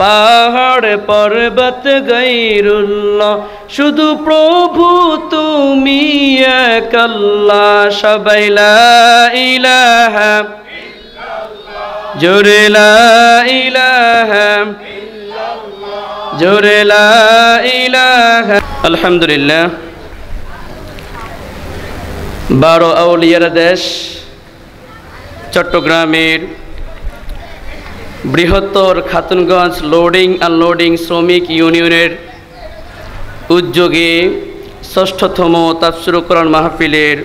পাহাড় পর্বত গায়রুল্লাহ, শুধু প্রভু তুমি এক আল্লাহ। সবাই লা ইলাহা জোরে লা ইলাহা জোরে লা ইলাহা। আলহামদুলিল্লাহ, 12 আউলিয়ার দেশ চট্টগ্রামের বৃহত্তর খাতুনগঞ্জ লোডিং আনলোডিং শ্রমিক ইউনিয়নের উদ্যোগে ৬ষ্ঠতম তাফসীরুল কোরআন মাহফিলের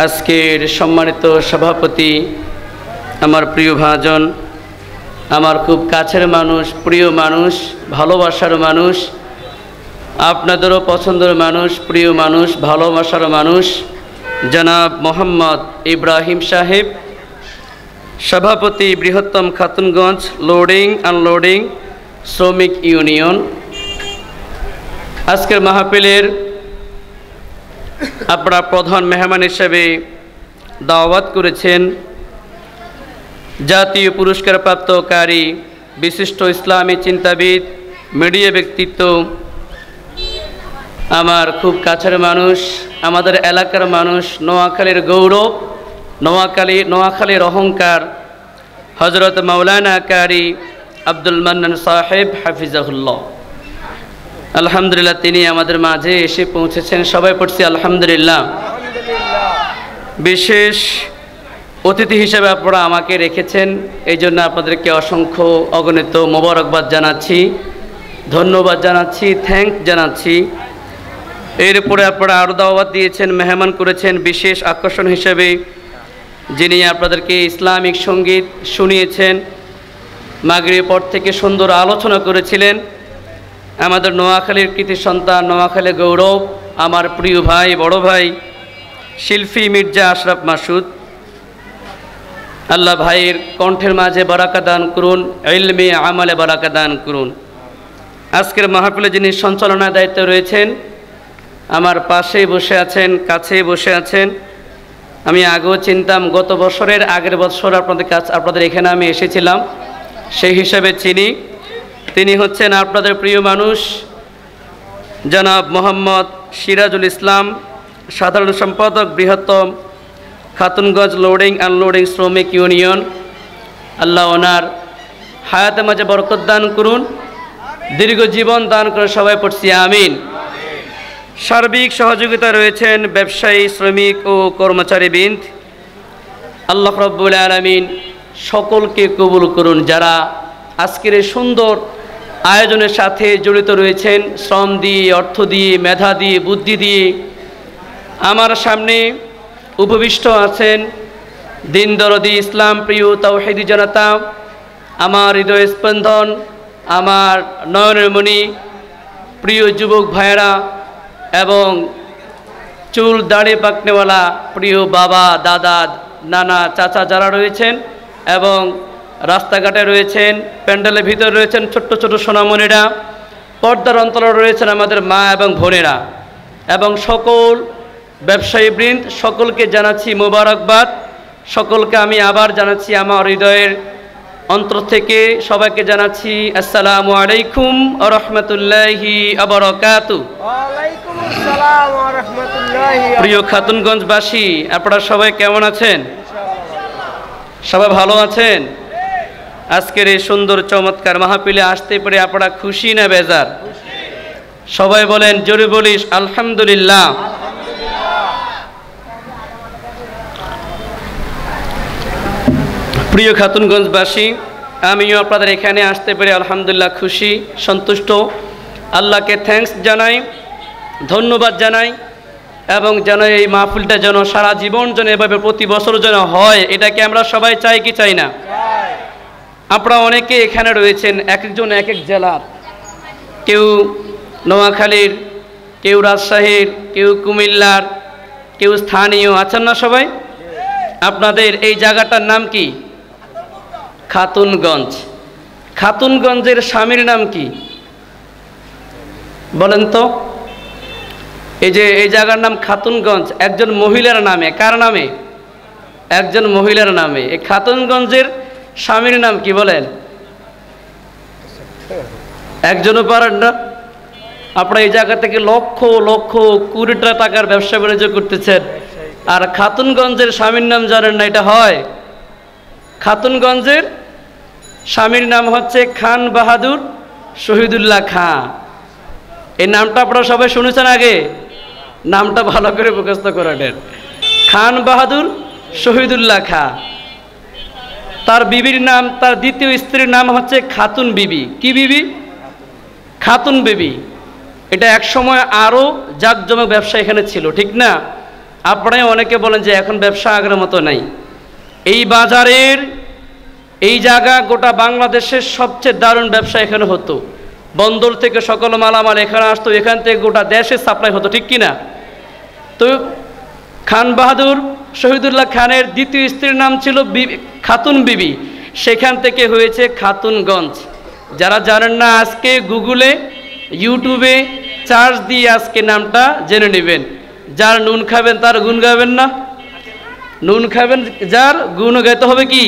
আজকের সম্মানিত সভাপতি, আমার প্রিয় ভাজন, আমার খুব কাছের মানুষ, প্রিয় মানুষ, ভালোবাসার মানুষ, আপনাদেরও পছন্দের মানুষ, প্রিয় মানুষ, ভালোবাসার মানুষ, জনাব মোহাম্মদ ইব্রাহিম সাহেব, সভাপতি বৃহত্তম খাতুনগঞ্জ লোডিং আনলোডিং শ্রমিক ইউনিয়ন। আজকের মাহফিলের আপনারা প্রধান মেহমান হিসেবে দাওয়াত করেছেন জাতীয় পুরস্কারপ্রাপ্তকারী বিশিষ্ট ইসলামী চিন্তাবিদ, মিডিয়া ব্যক্তিত্ব, আমার খুব কাছের মানুষ, আমাদের এলাকার মানুষ, নোয়াখালীর গৌরব, নোয়াখালীর অহংকার, হজরত মাওলানা কারি আব্দুল মান্নান সাহেব হাফিজাহুল্লাহ। আলহামদুলিল্লাহ, তিনি আমাদের মাঝে এসে পৌঁছেছেন। সবাই পড়ছি আলহামদুলিল্লাহ। বিশেষ অতিথি হিসেবে আপনারা আমাকে রেখেছেন, এই জন্য আপনাদেরকে অসংখ্য অগণিত মোবারকবাদ জানাচ্ছি, ধন্যবাদ জানাচ্ছি, থ্যাঙ্ক জানাচ্ছি। এরপরে আপনারা আরও দাওয়াত দিয়েছেন, মেহমান করেছেন। বিশেষ আকর্ষণ হিসেবে যিনি আপনাদেরকে ইসলামিক সঙ্গীত শুনিয়েছেন, মাগরিবের পর থেকে সুন্দর আলোচনা করেছিলেন, আমাদের নোয়াখালীর কৃতি সন্তান, নোয়াখালী গৌরব, আমার প্রিয় ভাই, বড় ভাই, শিল্পী মির্জা আশরাফ মাসুদ। আল্লাহ ভাইয়ের কণ্ঠের মাঝে বারাকা দান করুন, ইলমে আমালে বারাকা দান করুন। আজকের মাহফিলে যিনি সঞ্চালনার দায়িত্বে রয়েছেন, আমার পাশেই বসে আছেন, কাছেই বসে আছেন। আমি আগেও চিনতাম, গত বছরের আগের বছর আপনাদের এখানে আমি এসেছিলাম, সেই হিসাবে চিনি। তিনি হচ্ছেন আপনাদের প্রিয় মানুষ, জনাব মোহাম্মদ সিরাজুল ইসলাম, সাধারণ সম্পাদক, বৃহত্তম খাতুনগঞ্জ লোডিং আনলোডিং শ্রমিক ইউনিয়ন। আল্লাহ ওনার হায়াতের মাঝে বরকত দান করুন, দীর্ঘ জীবন দান করুন। সবাই পড়ছি আমিন। সার্বিক সহযোগিতা রয়েছেন ব্যবসায়ী, শ্রমিক ও কর্মচারীবৃন্দ। আল্লাহ রাব্বুল আলামিন সকলকে কবুল করুন। যারা আজকের এই সুন্দর আয়োজনের সাথে জড়িত রয়েছেন, শ্রম দিয়ে, অর্থ দিয়ে, মেধা দিয়ে, বুদ্ধি দিয়ে, আমার সামনে উপবিষ্ট আছেন দিন দরদি, ইসলাম প্রিয় তাওহীদি জনতা, আমার হৃদয় স্পন্দন, আমার নয়নের মণি, প্রিয় যুবক ভাইয়েরা এবং চুল দাড়ি পাকনেওয়ালা প্রিয় বাবা, দাদা, নানা, চাচা যারা রয়েছেন এবং রাস্তাঘাটে রয়েছেন, প্যান্ডেলের ভিতরে রয়েছেন ছোট্ট ছোট সোনামণিরা, পর্দার অন্তরে রয়েছেন আমাদের মা এবং বোনেরা এবং সকল ব্যবসায়ীবৃন্দ, সকলকে জানাচ্ছি মোবারকবাদ। সকলকে আমি আবার জানাচ্ছি আমার হৃদয়ের অন্তর থেকে, সবাইকে জানাচ্ছি আসসালামু আলাইকুম ওয়া রাহমাতুল্লাহি ওয়া বারাকাতুহু। ওয়ালাইকুম আসসালাম ওয়া রাহমাতুল্লাহি। প্রিয় খাতুনগঞ্জবাসী, আপনারা সবাই কেমন আছেন? সবাই ভালো আছেন? আজকের এই সুন্দর চমৎকার মাহফিলে আসতে পেরে আপনারা খুশি না বেজার? সবাই বলেন, জোরে বলিস আলহামদুলিল্লাহ। প্রিয় খাতুনগঞ্জবাসী, আমিও আপনাদের এখানে আসতে পেরে আলহামদুলিল্লাহ খুশি, সন্তুষ্ট। আল্লাহকে থ্যাঙ্কস জানাই, ধন্যবাদ জানাই এবং যেন এই মাহফিলটা যেন সারা জীবন যেন এভাবে প্রতি বছর যেন হয়, এটাকে আমরা সবাই চাই কি চাই না? আপনারা অনেকে এখানে রয়েছেন, এক একজন এক এক জেলার, কেউ নোয়াখালীর, কেউ রাজশাহীর, কেউ কুমিল্লার, কেউ স্থানীয় আছেন না সবাই? আপনাদের এই জায়গাটার নাম কি? খাতুনগঞ্জ। খাতুনগঞ্জের স্বামীর নাম কি বলেন তো? এই যে এই জায়গার নাম খাতুনগঞ্জ, একজন মহিলার নামে। কার নামে? একজন মহিলার নামে। এই খাতুনগঞ্জের স্বামীর নাম কি বলেন? একজনও পারেন না। আপনারা এই জায়গা থেকে লক্ষ লক্ষ কোটিটা টাকার ব্যবসা বাণিজ্য করতেছেন, আর খাতুনগঞ্জের স্বামীর নাম জানেন না? এটা হয়? খাতুনগঞ্জের স্বামীর নাম হচ্ছে খান বাহাদুর শহীদুল্লাহ খাঁ। এই নামটা আপনারা সবাই শুনেছেন আগে? নামটা ভালো করে মুখস্থ করে নেন। খান বাহাদুর শহীদুল্লাহ খাঁ। তার বিবির নাম, তার দ্বিতীয় স্ত্রীর নাম হচ্ছে খাতুন বিবি। কি বিবি? খাতুন বিবি। এটা এক সময় আরও জাঁকজমক ব্যবসা এখানে ছিল, ঠিক না? আপনারাই অনেকে বলেন যে এখন ব্যবসা আগের মতো নাই। এই বাজারের এই জায়গা গোটা বাংলাদেশের সবচেয়ে দারুণ ব্যবসা এখানে হতো। বন্দর থেকে সকল মালামাল এখানে আসতো, এখান থেকে গোটা দেশে সাপ্লাই হতো, ঠিক কিনা? তো খান বাহাদুর শহীদুল্লাহ খানের দ্বিতীয় স্ত্রীর নাম ছিল খাতুন বিবি, সেখান থেকে হয়েছে খাতুনগঞ্জ। যারা জানেন না আজকে গুগলে ইউটিউবে চার্জ দিয়ে আজকে নামটা জেনে নেবেন। যার নুন খাবেন তার গুণ গাবেন না? নুন খাবেন যার, গুণ গাইতে হবে কি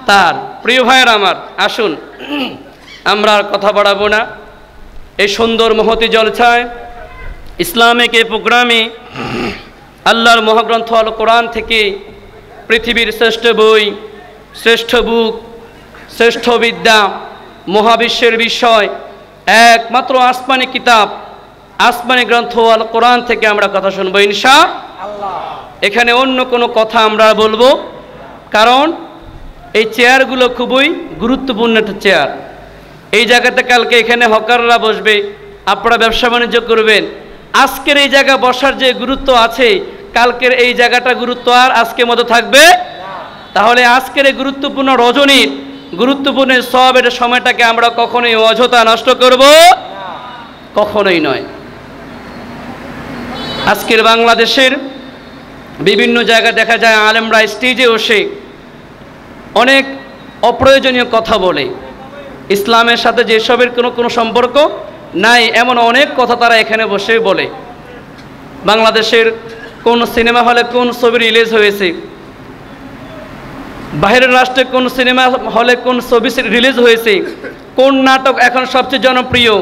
তার। প্রিয় ভাইয়ের আমার, আসুন আমরা আর কথা বাড়াবো না। এই সুন্দর মহতি জলছায় ইসলামিক এই প্রোগ্রামে আল্লাহর মহাগ্রন্থ আল কোরআন থেকে পৃথিবীর শ্রেষ্ঠ বই, শ্রেষ্ঠ বুক, শ্রেষ্ঠ বিদ্যা, মহাবিশ্বের বিষয়, একমাত্র আসমানি কিতাব, আসমানি গ্রন্থ আল কোরআন থেকে আমরা কথা শুনবো ইনশাআল্লাহ। এখানে অন্য কোনো কথা আমরা বলবো, কারণ এই চেয়ারগুলো খুবই গুরুত্বপূর্ণ একটা চেয়ার। এই জায়গাতে কালকে এখানে হকাররা বসবে, আপনারা ব্যবসা বাণিজ্য করবেন। আজকের এই জায়গা বসার যে গুরুত্ব আছে, কালকের এই জায়গাটা গুরুত্ব আর আজকের মতো থাকবে। তাহলে আজকের এই গুরুত্বপূর্ণ রজনীর গুরুত্বপূর্ণ সব এটা সময়টাকে আমরা কখনোই অযথা নষ্ট করব, কখনোই নয়। আজকের বাংলাদেশের বিভিন্ন জায়গায় দেখা যায় আলেমরা স্টেজে বসে অনেক অপ্রয়োজনীয় কথা বলে, ইসলামের সাথে যেসবের কোনো সম্পর্ক নাই এমন অনেক কথা তারা এখানে বসে বলে। বাংলাদেশের কোন সিনেমা হলে কোন ছবি রিলিজ হয়েছে, বাইরের রাষ্ট্রে কোন সিনেমা হলে কোন ছবি রিলিজ হয়েছে, কোন নাটক এখন সবচেয়ে জনপ্রিয়,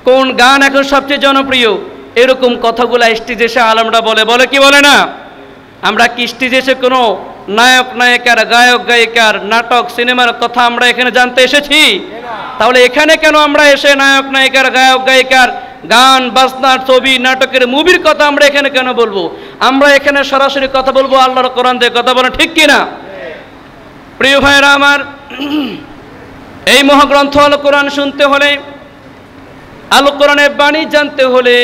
কোন গান এখন সবচেয়ে জনপ্রিয়, এরকম কথাগুলো স্টেজে এসে আলেমরা বলে কি বলে না? আমরা কি স্টেজে এসে কোনো নায়ক নায়িকার, গায়ক গায়িকার, নাটক সিনেমার কথা আমরা এখানে জানতে এসেছি? তাহলে এখানে কেন আমরা এসে নায়ক নায়িকার, গায়ক গায়িকার, গান বাজনার, ছবি নাটকের, মুভির কথা আমরা এখানে কেন বলবো? আমরা এখানে সরাসরি কথা বলবো আল্লাহর কোরআন দিয়ে কথা বলেন, ঠিক কিনা? প্রিয় ভাইয়েরা আমার, এই মহাগ্রন্থ আল কোরআন শুনতে হলে, আল কোরআনের বাণী জানতে হলে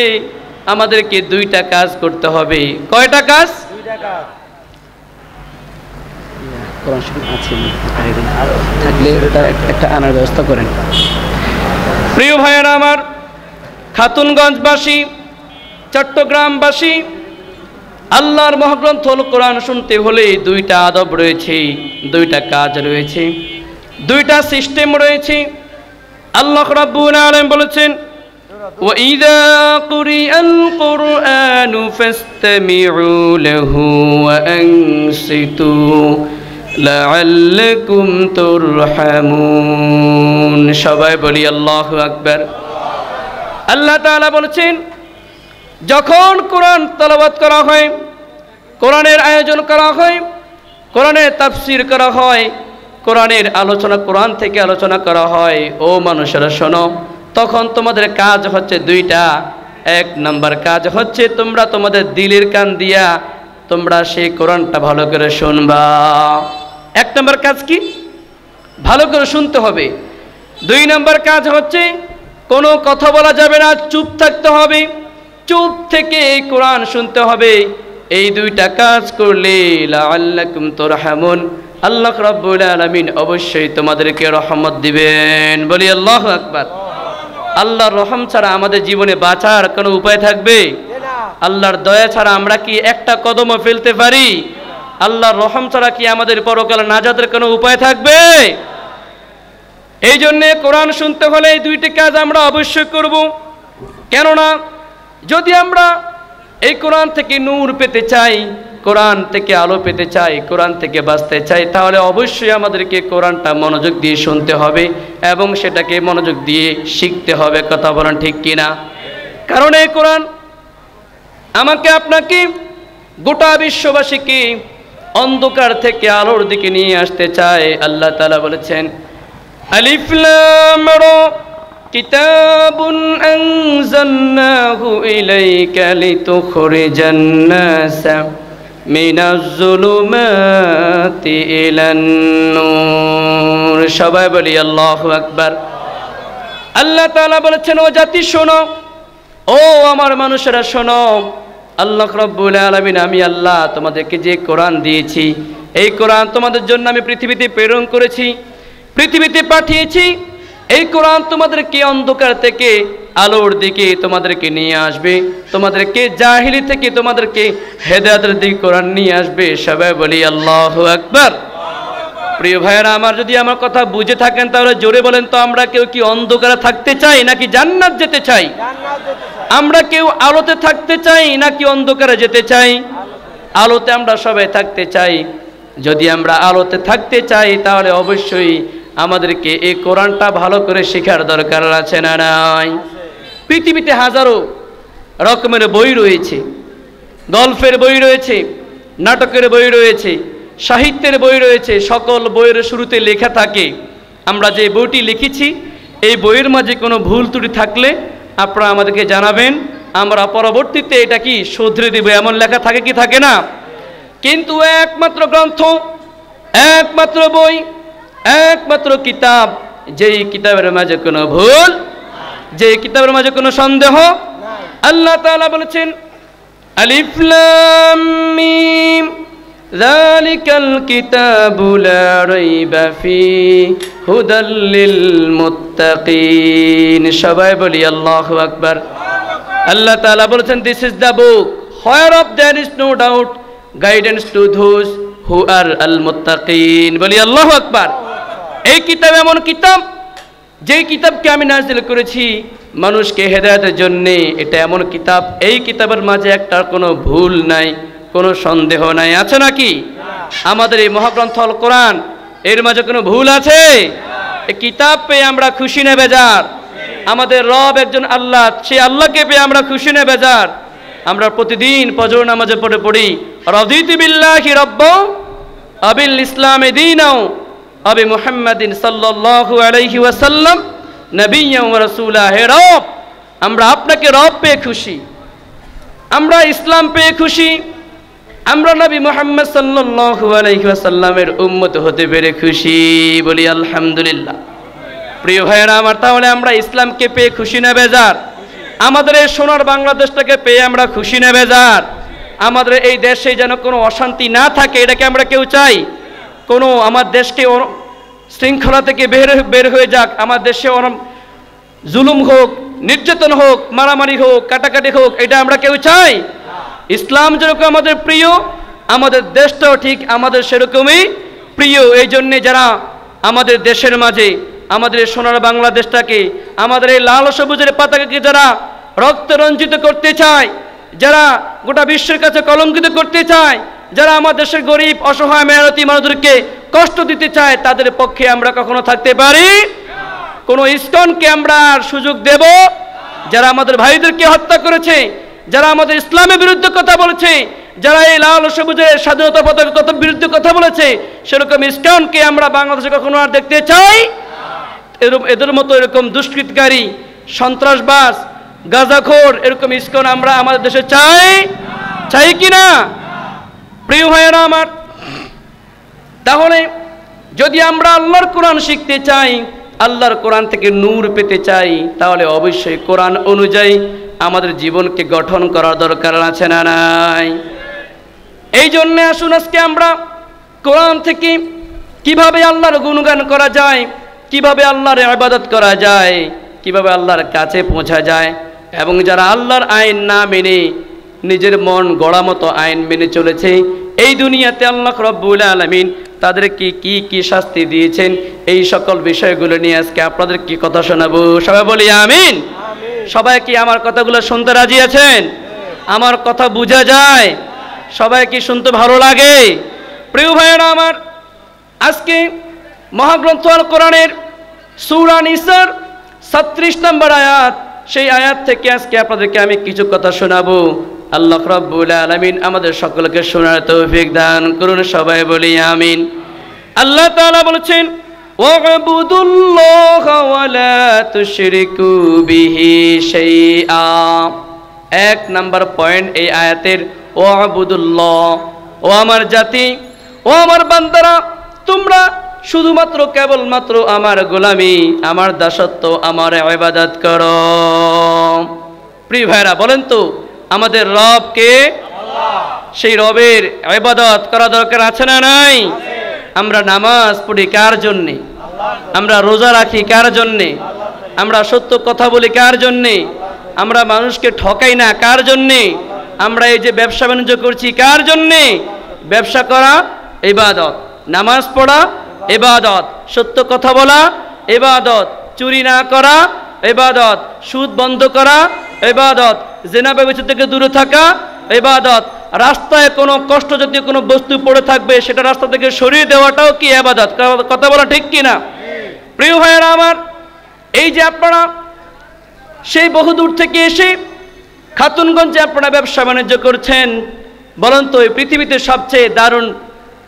আমাদেরকে দুইটা কাজ করতে হবে। কয়টা কাজ? দুইটা কাজ। কোরআন শরীফ আছে থাকলে এটা একটা আনার ব্যবস্থা করেন। প্রিয় ভাইয়েরা আমার, খাতুনগঞ্জবাসী, চট্টগ্রামবাসী, আল্লাহর মহাগ্রন্থ আল কোরআন শুনতে হলে দুইটা আদব রয়েছে, দুইটা কাজ রয়েছে, দুইটা সিস্টেম রয়েছে। আল্লাহ রাব্বুল আলামিন বলেছেন, وَإِذَا قُرِئَ الْقُرْآنُ فَاسْتَمِعُوا لَهُ وَأَنصِتُوا لَعَلَّكُمْ تُرْحَمُونَ। সবাই বলি আল্লাহু আকবার। আল্লাহ তাআলা বলেছেন, যখন কোরআন তেলাওয়াত করা হয়, কোরআনের আয়োজন করা হয়, কোরআনের তাফসীর করা হয়, কোরআনের আলোচনা, কোরআন থেকে আলোচনা করা হয়, ও মানুষেরা শোনো, তখন তোমাদের কাজ হচ্ছে দুইটা। এক নম্বর কাজ হচ্ছে তোমরা তোমাদের দিলের কান দিয়া তোমরা সেই কোরআনটা ভালো করে শুনবা। এক নম্বর কাজ কি? ভালো করে শুনতে হবে। দুই নম্বর কাজ হচ্ছে কোনো কথা বলা যাবে না, চুপ থাকতে হবে, চুপ থেকে এই কোরআন শুনতে হবে। এই দুইটা কাজ করলে লাআল্লাকুম তুরহামুন, আল্লাহ রাব্বুল আলামিন অবশ্যই তোমাদেরকে রহমত দিবেন। বলি আল্লাহু আকবার। আল্লাহর রহম ছাড়া আমাদের জীবনে বাঁচার কোনো উপায় থাকবে? আল্লাহর দয়া ছাড়া আমরা কি একটা কদমও ফেলতে পারি? আল্লাহর রহম ছাড়া কি আমাদের পরকালে নাজাতের কোনো উপায় থাকবে? এই জন্যে কোরআন শুনতে হলে এই দুইটি কাজ আমরা অবশ্যই করব। কেননা যদি আমরা এই কোরআন থেকে নূর পেতে চাই, কোরআন থেকে আলো পেতে চাই, কোরআন থেকে বাঁচতে চাই, তাহলে অবশ্যই আমাদেরকে কোরআনটা মনোযোগ দিয়ে শুনতে হবে এবং সেটাকে মনোযোগ দিয়ে শিখতে হবে। কথা বলেন ঠিক কিনা? কারণ এই কোরআন আমাকে আপনাকে গোটা বিশ্ববাসীকে অন্ধকার থেকে আলোর দিকে নিয়ে আসতে চায়। আল্লাহ তাআলা বলেছেন, আলিফ লাম রা কিতাবুন আনজালনাহু ইলাইকা লিতুখরিজান নাসা মিনাজ যুলুমাতি ইলান নূর। সবাই বলি আল্লাহু আকবার। আল্লাহ তাআলা বলেছেন, ও জাতি শোনো, ও আমার মানুষেরা শোনো, আল্লাহ রাব্বুল আলামিন আমি আল্লাহ তোমাদেরকে যে কোরআন দিয়েছি, এই কোরআন তোমাদের জন্য আমি পৃথিবীতে প্রেরণ করেছি, পৃথিবীতে পাঠিয়েছি। এই কোরআন তোমাদেরকে অন্ধকার থেকে আলোর দিকে তোমাদেরকে নিয়ে আসবে, তোমাদেরকে জাহিলি থেকে তোমাদেরকে হেদায়েতের দিকে কোরআন নিয়ে আসবে। সবাই বলি আল্লাহু আকবার। প্রিয় ভাইয়েরা আমার, যদি আমার কথা বুঝে থাকেন তাহলে জোরে বলেন তো, আমরা কেউ কি অন্ধকারে থাকতে চাই নাকি জান্নাত যেতে চাই? আমরা কেউ আলোতে থাকতে চাই নাকি অন্ধকারে যেতে চাই? আলোতে আমরা সবাই থাকতে চাই। যদি আমরা আলোতে থাকতে চাই তাহলে অবশ্যই আমাদেরকে এই কোরআনটা ভালো করে শেখার দরকার আছে না নাই? পৃথিবীতে হাজারো রকমের বই রয়েছে, গল্পের বই রয়েছে, নাটকের বই রয়েছে, সাহিত্যের বই রয়েছে। সকল বইয়ের শুরুতে লেখা থাকে, আমরা যে বইটি লিখেছি এই বইয়ের মাঝে কোনো ভুল ত্রুটি থাকলে আপনারা আমাদেরকে জানাবেন, আমরা পরবর্তীতে এটা কি শুধরে দেব। এমন লেখা থাকে কি থাকে না? কিন্তু একমাত্র গ্রন্থ, একমাত্র বই, একমাত্র কিতাব, যেই কিতাবের মাঝে কোনো ভুল, যেই কিতাবের মাঝে কোনো সন্দেহ, আল্লাহ তাআলা বলেছেন, আলিফ লাম মিম যালিকাল কিতাবু লা রাইবা ফীহি হুদাল লিল মুত্তাকিন। সবাই বলি আল্লাহু আকবার। আল্লাহ তাআলা বলেছেন, this is the book whereof there is no doubt, guidance to those who are al muttaqin। বলি আল্লাহু আকবার। এই কিতাব এমন কিতাব, যেই কিতাবকে আমি নাযিল করেছি মানুষকে হেদায়েতের জন্য। এটা এমন কিতাব, এই কিতাবের মাঝে একটা কোনো ভুল নাই, কোনো সন্দেহ নাই। আছে নাকি? আমাদের এই মহাগ্রন্থ আল কোরআন, এর মাঝে কোনো ভুল আছে? এই কিতাব পেয়ে আমরা খুশি না বেজার? আমাদের রব একজন আল্লাহ, সেই আল্লাহকে পেয়ে আমরা খুশি না বেজার? আমরা প্রতিদিন ফজর নামাজে পড়ি, রাদিতু বিল্লাহি রাব্বা আবিল ইসলামি দীনাও আবি মুহাম্মাদিন সাল্লাল্লাহু আলাইহি ওয়াসাল্লাম নবিয়্যান ওয়া রাসূলা। হে রব, আমরা আপনাকে রব পেয়ে খুশি, আমরা ইসলাম পেয়ে খুশি, আমরা নবী মুহাম্মদ সাল্লাল্লাহু আলাইহি ওয়াসাল্লামের উম্মত হতে পেরে খুশি। বলি আলহামদুলিল্লাহ। প্রিয় ভাইয়েরা আমার, তাহলে আমরা ইসলামকে পেয়ে খুশি না বেজার? আমাদের এই সোনার বাংলাদেশটাকে পেয়ে আমরা খুশি না বেজার? আমাদের এই দেশে যেন কোনো অশান্তি না থাকে, এটাকে আমরা কেউ চাই? কোনো আমার দেশকে শৃঙ্খলা থেকে বের হয়ে যাক, আমার দেশে জুলুম হোক, নির্যাতন হোক, মারামারি হোক, কাটাকাটি হোক, এটা আমরা কেউ চাই? ইসলাম যেরকম আমাদের প্রিয়, আমাদের দেশটাও ঠিক আমাদের সেরকমই প্রিয়। এই জন্যে যারা আমাদের দেশের মাঝে আমাদের সোনার বাংলাদেশটাকে, আমাদের এই লাল সবুজের পতাকাকে যারা রক্ত রঞ্জিত করতে চায়, যারা গোটা বিশ্বের কাছে কলঙ্কিত করতে চায়, যারা আমার দেশের গরিব অসহায় মেহনতি মানুষদেরকে কষ্ট দিতে চায়, তাদের পক্ষে আমরা কখনো থাকতে পারি? কোনো ইসকনকে আমরা সুযোগ দেব? যারা আমাদের ভাইদেরকে হত্যা করেছে, যারা আমাদের ইসলামের বিরুদ্ধে কথা বলেছে, যারা এই লাল সবুজের স্বাধীনতা পতাকার বিরুদ্ধে কথা বলেছে, সেরকম ইসকনকে আমরা বাংলাদেশে কখনো আর দেখতে চাই? এদের মতো এরকম দুষ্কৃতকারী, সন্ত্রাসবাজ, গাঁজাখোর এরকম ইসকন আমরা আমাদের দেশে চাই কি না? প্রিয় ভাইয়েরা আমার, তাহলে যদি আমরা আল্লাহর কোরআন শিখতে চাই, আল্লাহর কোরআন থেকে নূর পেতে চাই, তাহলে অবশ্যই কোরআন অনুযায়ী আমাদের জীবনকে গঠন করার দরকার আছে না নাই? এই জন্য আসুন আজকে আমরা কোরআন থেকে কিভাবে আল্লাহর গুণগান করা যায়, কিভাবে আল্লাহর ইবাদত করা যায়, কিভাবে আল্লাহর কাছে পৌঁছা যায়, এবং যারা আল্লাহর আইন না মেনে নিজের মন গড়া মতো আইন মেনে চলেছে, এই দুনিয়াতে আল্লাহ রাব্বুল আলামিন তাদেরকে কি কি শাস্তি দিয়েছেন, এই সকল বিষয়গুলো নিয়ে আজকে আপনাদের কি কথা শোনাবো। সবাই বলি আমিন। সবাই কি আমার কথাগুলো শুনতে রাজি আছেন? আমার কথা বোঝা যায়? সবাই কি শুনতে ভালো লাগে? প্রিয় ভাইয়েরা আমার, আজকে মহাগ্রন্থ আল কোরআনের সূরা নিসার 36 নম্বর আয়াত, সেই আয়াত থেকে আজকে আপনাদেরকে আমি কিছু কথা শোনাবো। আল্লাহ রাব্বুল আলামিন আমাদের সকলকে শোনার তৌফিক দান করুন, সবাই বলি আমিন। আল্লাহ তাআলা বলেছেন, ওয়াবুদুল্লাহা ওয়া লা তুশরিকু বিহি শাইআ। এক নাম্বার পয়েন্ট এই আয়াতের, ওয়াবুদুল্লাহ, ও আমার জাতি, ও আমার বান্দারা, তোমরা শুধুমাত্র কেবলমাত্র আমার গোলামি, আমার দাসত্ব, আমার ইবাদত করো। প্রিয় ভাইরা, বলেন তো আমাদের রব কে? সেই রবের ইবাদত করা দরকার আছে না নাই? আমরা নামাজ পড়ি কার জন্যে? আমরা রোজা রাখি কার জন্যে? আমরা সত্য কথা বলি কার জন্যে? আমরা মানুষকে ঠকাই না কার জন্যে? আমরা এই যে ব্যবসা বাণিজ্য করছি কার জন্যে? ব্যবসা করা ইবাদত, নামাজ পড়া ইবাদত, সত্য কথা বলা ইবাদত, চুরি না করা ইবাদত, সুদ বন্ধ করা ইবাদত, জিনা ব্যভিচার থেকে দূরে থাকা ইবাদত, রাস্তায় কোনো কষ্টজাতীয় কোনো বস্তু পড়ে থাকবে সেটা রাস্তা থেকে সরিয়ে দেওয়াটাও কি ইবাদত? কথা বলা ঠিক কি না? প্রিয় ভাইয়েরা আমার, এই যে আপনারা সেই বহুদূর থেকে এসে খাতুনগঞ্জে আপনারা ব্যবসা বাণিজ্য করছেন, বলেন তো এই পৃথিবীতে সবচেয়ে দারুণ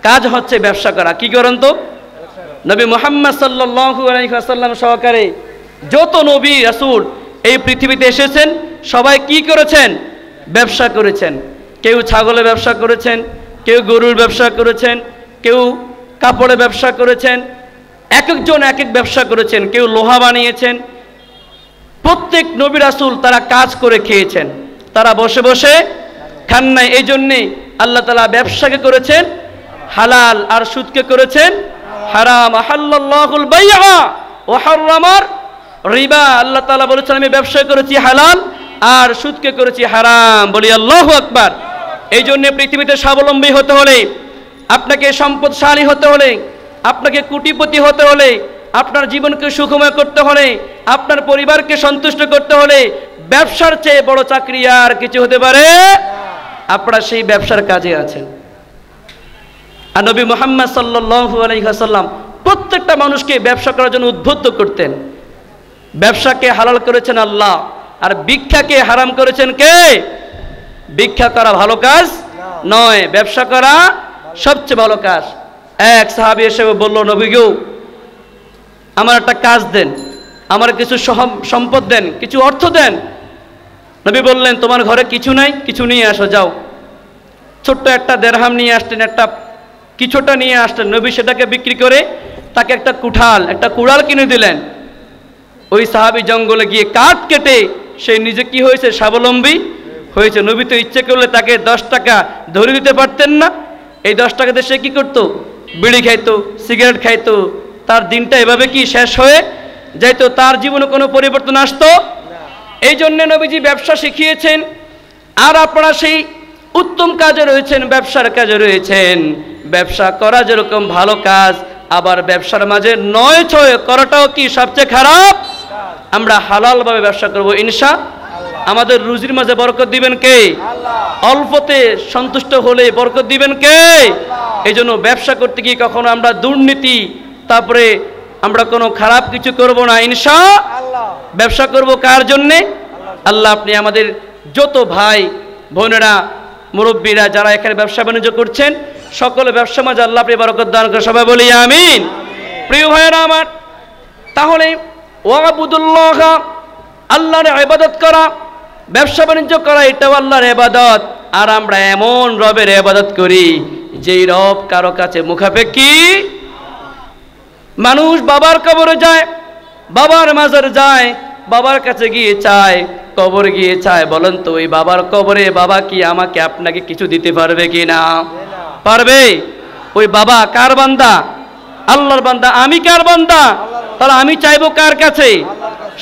কাজ হচ্ছে ব্যবসা করা। কি করেন তো? নবী মুহাম্মদ সাল্লাল্লাহু আলাইহি ওয়াসাল্লাম সহকারে যত নবী রাসূল এই পৃথিবীতে এসেছেন সবাই কি করেছেন? ব্যবসা করেছেন। কেউ ছাগলের ব্যবসা করেছেন, কেউ গরুর ব্যবসা করেছেন, কেউ কাপড়ের ব্যবসা করেছেন, এক একজন এক এক ব্যবসা করেছেন, কেউ লোহা বানিয়েছেন। প্রত্যেক নবী রাসূল তারা কাজ করে খেয়েছেন, তারা বসে বসে খান নাই। এই জন্যে আল্লাহ তাআলা ব্যবসাকে করেছেন হালাল আর সুদকে করেছেন হারাম। আহাল্লাল্লাহুল বাইআ ওয়া হারামার রিবা। আল্লাহ তাআলা বলেছেন আমি ব্যবসা করেছি হালাল আর সুদকে করেছি হারাম। বলি আল্লাহু আকবার। এই জন্য পৃথিবীতে স্বাবলম্বী হতে হলে, আপনাকে সম্পদশালী হতে হলে, আপনাকে কোটিপতি হতে হলে, আপনার জীবনকে সুখময় করতে হলে, আপনার পরিবারকে সন্তুষ্ট করতে হলে ব্যবসার চেয়ে বড় চাকরি আর কিছু হতে পারে? আপনারা সেই ব্যবসার কাজে আছেন। আর নবী মুহাম্মদ সাল্লাল্লাহু আলাইহি ওয়াসাল্লাম প্রত্যেকটা মানুষকে ব্যবসা করার জন্য উদ্বুদ্ধ করতেন। ব্যবসাকে হালাল করেছেন আল্লাহ, আর ভিক্ষাকে হারাম করেছেন কে? ভিক্ষা করা ভালো কাজ নয়, ব্যবসা করা সবচেয়ে ভালো কাজ। এক সাহাবী এসে বলল, নবী গো, আমার একটা কাজ দেন, আমার কিছু সম্পদ দেন, কিছু অর্থ দেন। নবী বললেন, তোমার ঘরে কিছু নাই, কিছু নিয়ে আসো, যাও। ছোট্ট একটা দেরহাম নিয়ে আসতেন, একটা কিছুটা নিয়ে আসতেন। নবী সেটাকে বিক্রি করে তাকে একটা কুড়াল কিনে দিলেন। ওই সাহাবী জঙ্গলে গিয়ে কাঠ কেটে সে নিজে কি হয়েছে? স্বাবলম্বী হয়েছে। নবী তো ইচ্ছে করলে তাকে 10 টাকা ধরে দিতে পারতেন না? এই 10 টাকাতে সে কি করতো? বিড়ি খাইতো, সিগারেট খাইতো, তার দিনটা এভাবে কি শেষ হয়ে যাইতো, তার জীবনে কোনো পরিবর্তন আসতো? এই জন্য নবীজি ব্যবসা শিখিয়েছেন। আর আপনারা সেই উত্তম কাজে রয়েছেন, ব্যবসার কাজে রয়েছেন। ব্যবসা করা যেরকম ভালো কাজ, আবার ব্যবসার মাঝে 9-6 করাটাও কি সবচেয়ে খারাপ? আমরা হালালভাবে ব্যবসা করব ইনশাআল্লাহ। আমাদের রুজির মাঝে বরকত দিবেন কে? আল্লাহ। অল্পতে সন্তুষ্ট হলে বরকত দিবেন কে? আল্লাহ। এই জন্য ব্যবসা করতে গিয়ে কখনো আমরা দুর্নীতি, তারপরে আমরা কোনো খারাপ কিছু করব না ইনশাআল্লাহ। ব্যবসা করব কার জন্যে? আল্লাহ। আপনি আমাদের যত ভাই বোনেরা, মুরব্বীরা যারা এখানে ব্যবসা বাণিজ্য করছেন, সকলে ব্যবসা মাঝে আল্লাহ আপনি বরকত দান করে, সবাই বলি আমিন। প্রিয় ভাইয়েরা আমার, তাহলে ওয়াবুদুল্লাহ, আল্লাহর ইবাদত করা, ব্যবসা বাণিজ্য করা এটাও আল্লাহর ইবাদত। আর আমরা এমন রবের ইবাদত করি যেই রব কারো কাছে মুখাপেক্ষী। মানুষ বাবার কবরে যায়, বাবার মাজার যায়, বাবার কাছে গিয়ে চায়, কবর গিয়ে চায়। বলেন তো ওই বাবার কবরে বাবা কি আমাকে আপনাকে কিছু দিতে পারবে কি না? পারবে? ওই বাবা কার বান্দা? আল্লাহর বান্দা। আমি কার বান্দা? তাহলে আমি চাইবো কার কাছে?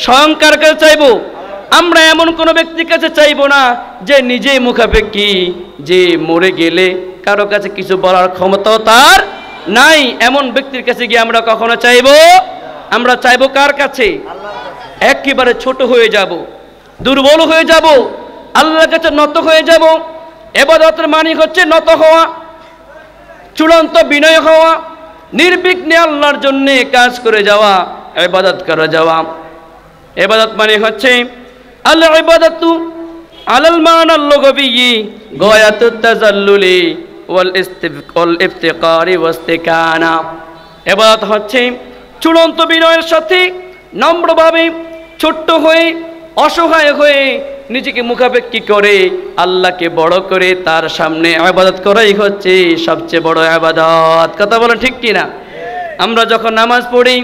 স্বয়ং কার কাছে চাইবো? আমরা এমন কোনো ব্যক্তির কাছে চাইবো না যে নিজেই মুখাপেক্ষী, যে মরে গেলে কারো কাছে কিছু বলার ক্ষমতাও তার নাই। এমন ব্যক্তির কাছে গিয়ে আমরা কখনো চাইবো? আমরা চাইবো কার কাছে? একেবারে ছোট হয়ে যাব, দুর্বল হয়ে যাব, আল্লাহর কাছে নত হয়ে যাব, ইবাদতের মানে হচ্ছে নত হওয়া, চূড়ান্ত বিনয় হওয়া, নির্বিঘ্নে আল্লাহর জন্য কাজ করে যাওয়া, ইবাদত করে যাওয়া। ইবাদত মানে হচ্ছে আল ইবাদাতু আলাল মানাল লুগাবি গায়াতুত তাজাল্লুলি ওয়াল ইফতিকারি ওয়াস্তিকানা। ইবাদত হচ্ছে চূড়ান্ত বিনয়ের সাথে নম্রভাবে, ছোট্ট হয়ে, অসহায় হয়ে নিজেকে মুখাপেক্ষী করে আল্লাহকে বড় করে তার সামনে ইবাদত করাই হচ্ছে সবচেয়ে বড় ইবাদত। কথা বলেন ঠিক কিনা? আমরা যখন নামাজ পড়ি,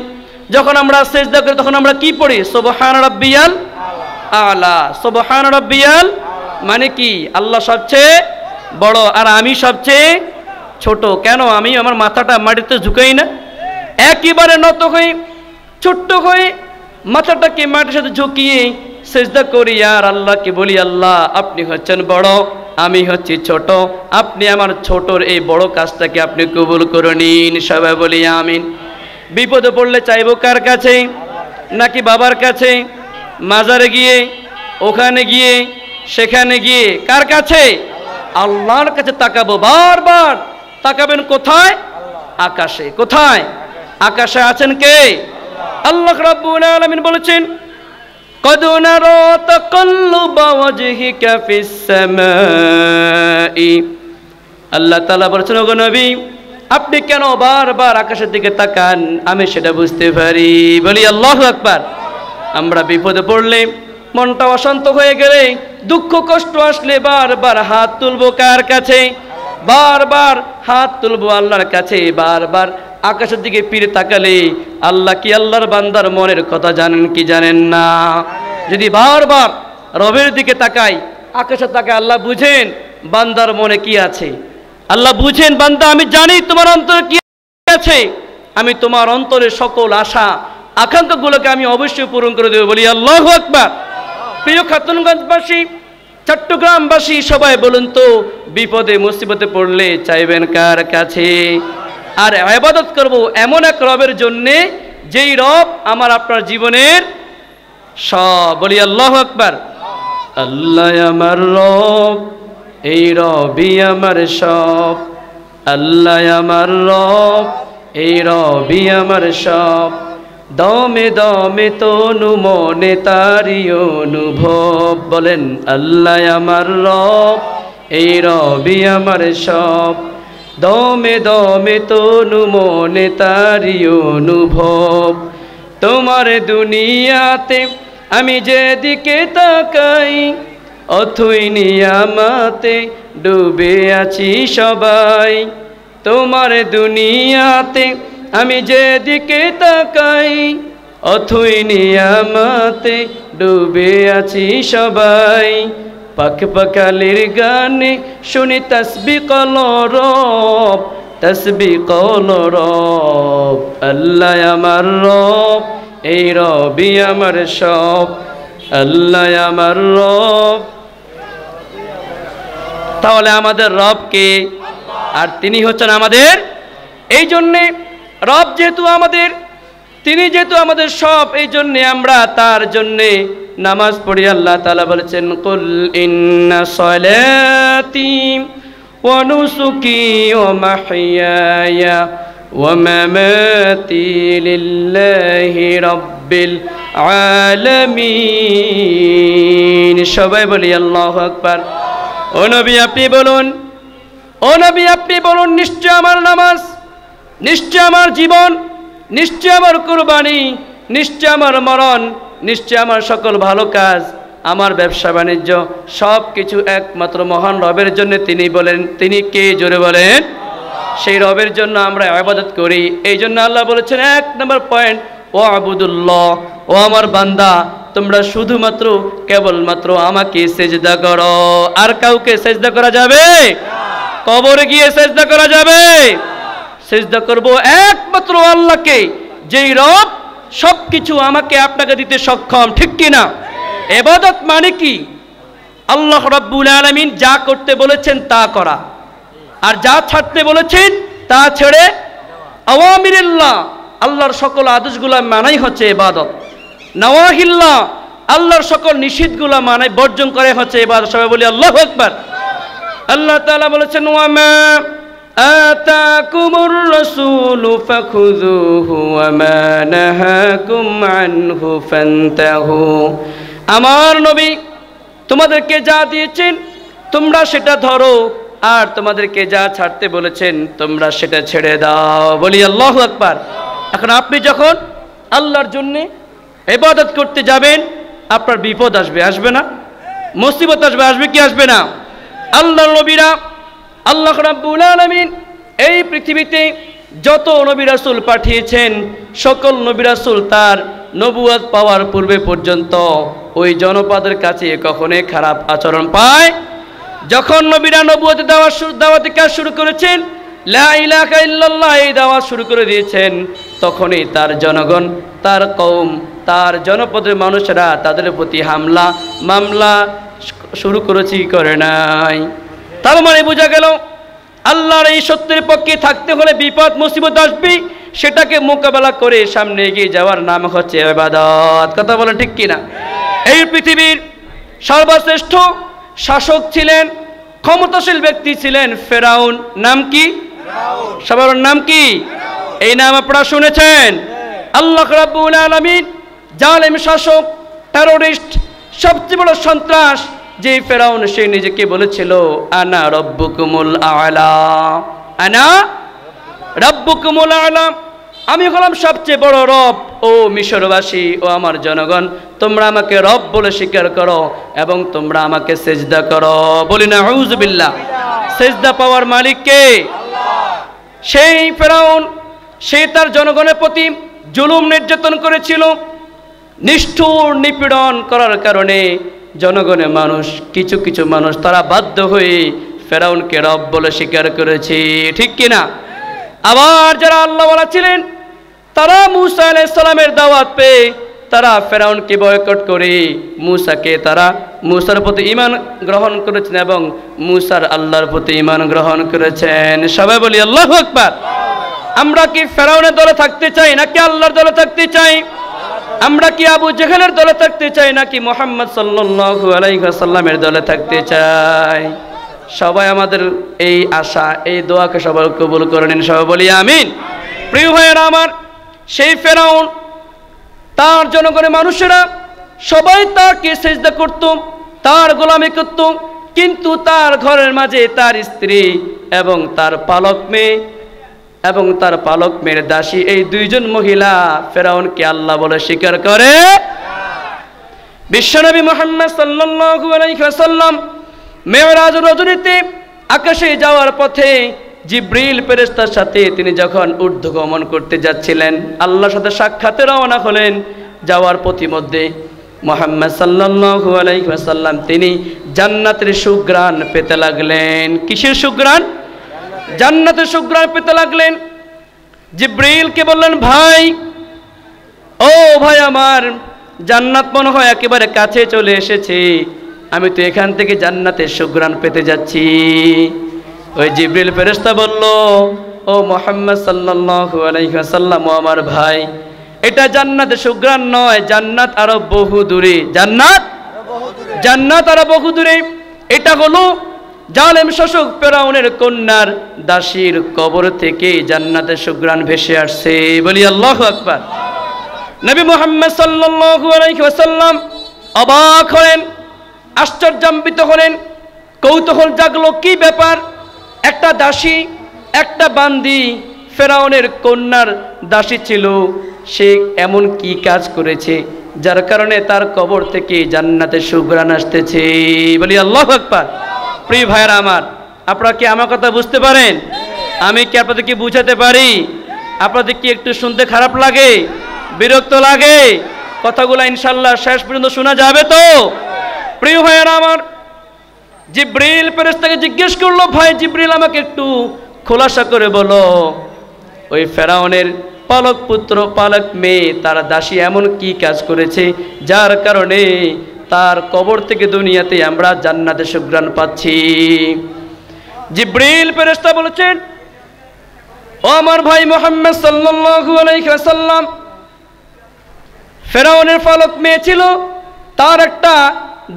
যখন আমরা সিজদা করি, তখন আমরা কি পড়ি? সুবহান রাব্বিয়াল আলা। সুবহান রাব্বিয়াল মানে কি? আল্লাহ সবচেয়ে বড় আর আমি সবচেয়ে ছোট। কেন? আমি আমার মাথাটা মাটিতে ঝুঁকাই না, একেবারে নত হয়ে, ছোট্ট হয়ে মাথাটাকে মাটির সাথে ঝুঁকিয়ে সিজদা করি আর আল্লাহকে বলি, আল্লাহ আপনি হচ্ছেন বড়, আমি হচ্ছি ছোট, আপনি আমার ছোটর এই বড় কাজটাকে আপনি কবুল করে নিন। সবাই বলি আমিন। বিপদে পড়লে চাইবো কার কাছে? নাকি বাবার কাছে? মাজারে গিয়ে, ওখানে গিয়ে, সেখানে গিয়ে, কার কাছে? আল্লাহর কাছে তাকাবো। বারবার তাকাবেন কোথায়? আকাশে। কোথায়? আকাশে আছেন কে? আল্লাহ রাব্বুল আলামিন বলেছেন, قد نرى تقلب وجهك في السماء। আল্লাহ তাআলা বলেছেন, ওগো নবী আপনি কেন বারবার আকাশের দিকে তাকান? আমি সেটা বুঝতে পারি। বলি আল্লাহু আকবার। আমরা বিপদে পড়লে, মনটা অশান্ত হয়ে গেলে, দুঃখ কষ্ট আসলে বারবার হাত তুলবো কার কাছে? বারবার হাত তুলবো আল্লাহর কাছে। বারবার আকাশের দিকে ফিরে তাকালে আল্লাহ কি আল্লাহর বান্দার মনের কথা জানেন কি জানেন না? যদি বারবার রবের দিকে তাকাই, আকাশে তাকাই, আল্লাহ বুঝেন বান্দার মনে কি আছে। আল্লাহ বুঝেন, বান্দা আমি জানি তোমার অন্তরে কি আছে, আমি তোমার অন্তরের সকল আশা আকাঙ্ক্ষাগুলোকে আমি অবশ্যই পূরণ করে দেবো। বলি আল্লাহু আকবার। প্রিয় খাতুনগঞ্জবাসী, চট্টগ্রামবাসী সবাই বলুন তো, বিপদে মুসিবতে পড়লে চাইবেন কার কাছে? আর ইবাদত করব এমন এক রবের জন্যে যেই রব আমার আপনার জীবনের সব। বলি আল্লাহু আকবার। আল্লাহ আমার রব, এই রবই আমার সব। আল্লাহ আমার রব, এই রবই আমার সব। দমে দমে তনু মনে তারি অনুভব। বলেন আল্লাহ আমার রব, এই রবই আমার সব। দমে দমে তনু মনে তারি অনুভব। তোমার দুনিয়াতে আমি যেদিকে তাকাই, অথই নিয়ামতে ডুবে আছি সবাই। তোমার দুনিয়াতে আমি যেদিকে তাকাই, অথই নিয়ামতে ডুবে আছি সবাই। পাখ পাখালির গানে শুনি তসবিহ কলরব, তসবিহ কলরব। আল্লাহ আমার রব, এই রবই আমার সব। আল্লাহ আমার রব। তাহলে আমাদের রব কে? আর তিনি হচ্ছেন আমাদের। এই জন্যে রব যেহেতু আমাদের, তিনি যেহেতু আমাদের সব, এই জন্যে আমরা তার জন্যে নামাজ পড়ি। আল্লাহ তাআলা বলেছেন, কুল ইন্না সলাতি ওয়া নুসুকি ওয়া মাহইয়ায়া ওয়া মামাতি লিল্লাহি রাব্বিল আলামিন। সবাই বলি আল্লাহু আকবার। ও নবী আপনি বলুন, ও নবী আপনি বলুন, নিশ্চয় আমার নামাজ, নিশ্চয় আমার জীবন, নিশ্চয় আমার কুরবানি, নিশ্চয় আমার মরণ, নিশ্চয় আমার সকল ভালো কাজ, আমার ব্যবসা বাণিজ্য সব কিছু একমাত্র মহান রবের জন্য। তিনি বলেন, তিনি কে? জোরে বলেন। সেই রবের জন্য আমরা ইবাদত করি। এই জন্য আল্লাহ বলেছেন, এক নম্বর পয়েন্ট, ও আবুদুল্লাহ, ও আমার বান্দা তোমরা শুধুমাত্র কেবলমাত্র আমাকে সেজদা করো। আর কাউকে সেজদা করা যাবে? কবরে গিয়ে সেজদা করা যাবে? সেজদা করব একমাত্র আল্লাহকে, যেই রব সবকিছু আমাকে আপনাকে দিতে সক্ষম। ঠিক কিনা? ইবাদত মানে কি? আল্লাহ রাব্বুল আলামিন যা করতে বলেছেন তা করা, আর যা ছাড়তে বলেছেন তা ছেড়ে আওয়ামিরিল্লাহ, আল্লাহর সকল আদেশগুলো মানাই হচ্ছে ইবাদত। নাওয়াহিল্লাহ, আল্লাহর সকল নিষেধগুলো মানাই বর্জন করে হচ্ছে ইবাদত। সবাই বলি আল্লাহু আকবার। আল্লাহ তাআলা বলেছেন ওয়ামা আতাকুমুর রাসূলু ফাখুযুহু ওয়ামা নাহাকুম আনহু ফান্তাহু। আমার নবী তোমাদেরকে যা দিয়েছেন তোমরা সেটা ধরো, আর তোমাদেরকে যা ছাড়তে বলেছেন তোমরা সেটা ছেড়ে দাও। বলি আল্লাহু আকবার। এখন আপনি যখন আল্লাহর জন্য ইবাদত করতে যাবেন আপনার বিপদ আসবে, আসবে না? মুসিবত আসবে, আসবে কি আসবে না? আল্লাহর নবীরা, আল্লাহ রাব্বুল আলামিন এই পৃথিবীতে যত নবী রাসূল পাঠিয়েছেন সকল নবী রাসূল তার নবুয়ত পাওয়ার পূর্বে পর্যন্ত ওই জনপদের কাছে কখনোই খারাপ আচরণ পায়। যখন নবীরা নবুয়তের দাওয়াতি কাজ শুরু করেছেন, লা ইলাহা ইল্লাল্লাহ এই দাওয়াত শুরু করে দিয়েছেন, তখনই তার জনগণ, তার কওম, তার জনপদের মানুষেরা তাদের প্রতি হামলা মামলা শুরু করেছি, করে নাই। তার মানে বোঝা গেল আল্লাহর এই সত্যের পক্ষে থাকতে হলে বিপদ মুসিবত আসবে, সেটাকে মোকাবেলা করে সামনে এগিয়ে যাওয়ার নাম হচ্ছে ইবাদত। কথা বলেন ঠিক কিনা? এই পৃথিবীর সর্বশ্রেষ্ঠ শাসক ছিলেন, ক্ষমতাশীল ব্যক্তি ছিলেন ফেরাউন। নাম কি? সবার নাম কি? এই নাম আপনারা শুনেছেন? আল্লাহ রাব্বুল আলামিন জালেম শাসক, টেররিস্ট, সবচেয়ে বড় সন্ত্রাস যে ফেরাউন, সে নিজেকে বলেছিল আনা রব্বুকুমুল আ'লা, আনা রব্বুকুমুল আ'লা, আমি হলাম সবচেয়ে বড় রব। ও মিশরবাসী, ও আমার জনগণ, তোমরা আমাকে রব বলে স্বীকার করো এবং তোমরা আমাকে সেজদা করো। বলি না আউযুবিল্লাহ। সেজদা পাওয়ার মালিক কে? সেই ফেরাউন, সে তার জনগণের প্রতি জুলুম নির্যাতন করেছিল। নিষ্ঠুর নিপীড়ন করার কারণে জনগণের মানুষ, কিছু কিছু মানুষ তারা বাধ্য হয়ে ফেরাউনকে রব বলে স্বীকার করেছে, ঠিক কিনা? আবার যারা আল্লাহওয়ালা ছিলেন তারা মূসা আলাইহিস সালামের দাওয়াত পেয়ে তারা ফেরাউনকে বয়কট করে তারা মূসার প্রতি ঈমান গ্রহণ করেছেন এবং মূসার আল্লাহর প্রতি ঈমান গ্রহণ করেছেন। সবাই বলি আল্লাহু আকবার। আমরা কি ফেরাউনের দলে থাকতে চাই নাকি আল্লাহর দলে থাকতে চাই? আমরা কি আবু জেহেলের দলে থাকতে চাই নাকি মুহাম্মদ সাল্লাল্লাহু আলাইহি ওয়াসাল্লামের দলে থাকতে চাই? সবাই আমাদের এই আশা, এই দোয়াকে সবাই কবুল করে নিন। সবাই বলি আমিন। প্রিয় ভাইয়েরা আমার, সেই ফেরাউন, তার জনগণের মানুষেরা সবাই তাকে সেজদা করত, তার গোলামি করত, কিন্তু তার ঘরের মাঝে তার স্ত্রী এবং তার পালক মেয়ের দাসী, এই দুইজন মহিলা ফেরাউনকে আল্লাহ বলে স্বীকার করে। বিশ্বনবী মুহাম্মদ সাল্লাল্লাহু আলাইহি ওয়াসাল্লাম মেরাজ রজনীতে আকাশে যাওয়ার পথে জিব্রিল ফেরেশতার সাথে তিনি যখন ঊর্ধ্বগমন করতে যাচ্ছিলেন, আল্লাহর সাথে সাক্ষাতে রওনা হলেন। যাওয়ার পথিমধ্যে মুহাম্মদ সাল্লাল্লাহু আলাইহি ওয়াসাল্লাম তিনি জান্নাতের সুঘ্রাণ পেতে লাগলেন। কিসের সুঘ্রাণ? জান্নাতের সুঘ্রাণ পেতে লাগলেন। জিব্রিলকে বললেন, ভাই, ও ভাই আমার, জান্নাত মনে হয় একেবারে কাছে চলে এসেছে, আমি তো এখান থেকে জান্নাতের সুঘ্রাণ পেতে যাচ্ছি। ওই জিব্রিল ফেরেশতা বলল, ও মুহাম্মদ সাল্লাল্লাহু আলাইহি ওয়াসাল্লাম, ও আমার ভাই, এটা জান্নাতের সুঘ্রাণ নয়, জান্নাত আরো বহু দূরে, জান্নাত আরো বহু দূরে। এটা হলো জালেম শাসক ফেরাউনের কন্যার দাসীর কবর থেকে জান্নাতের সুঘ্রাণ ভেসে আসছে। বলি আল্লাহু আকবার। নবী মুহাম্মদ সাল্লাল্লাহু আলাইহি ওয়াসাল্লাম অবাক হলেন, আশ্চর্যান্বিত হলেন, কৌতূহল জাগলো, কি ব্যাপার? একটা দাসী, একটা বান্দি, ফেরাউনের কন্যার দাসী ছিল, সে এমন কি কাজ করেছে যার কারণে তার কবর থেকে জান্নাতের সুঘ্রাণ আসতেছে? বলি আল্লাহু আকবার। প্রিয় ভাইরা আমার, আপনারা কি আমার কথা বুঝতে পারেন? আমি কি আপনাদেরকে বুঝাতে পারি? আপনাদের কি একটু শুনতে খারাপ লাগে, বিরক্ত লাগে? কথাগুলো ইনশাআল্লাহ শেষ পর্যন্ত শোনা যাবে তো? প্রিয় ভাইরা আমার, জিব্রিল ফেরেশতাকে জিজ্ঞেস করলো, ভাই জিব্রিল, আমাকে একটু খোলাসা করে বলো, ওই ফেরাউনের পালক পুত্র, পালক মেয়ে, তার দাসী এমন কি কাজ করেছে যার কারণে তার কবর থেকে দুনিয়াতে আমরা জান্নাতের সুঘ্রাণ পাচ্ছি? জিব্রিল ফেরেশতা বলেছেন, ও আমার ভাই মুহাম্মদ সাল্লাল্লাহু আলাইহি ওয়াসাল্লাম, ফেরাউনের পালক মেয়ে ছিল, তার একটা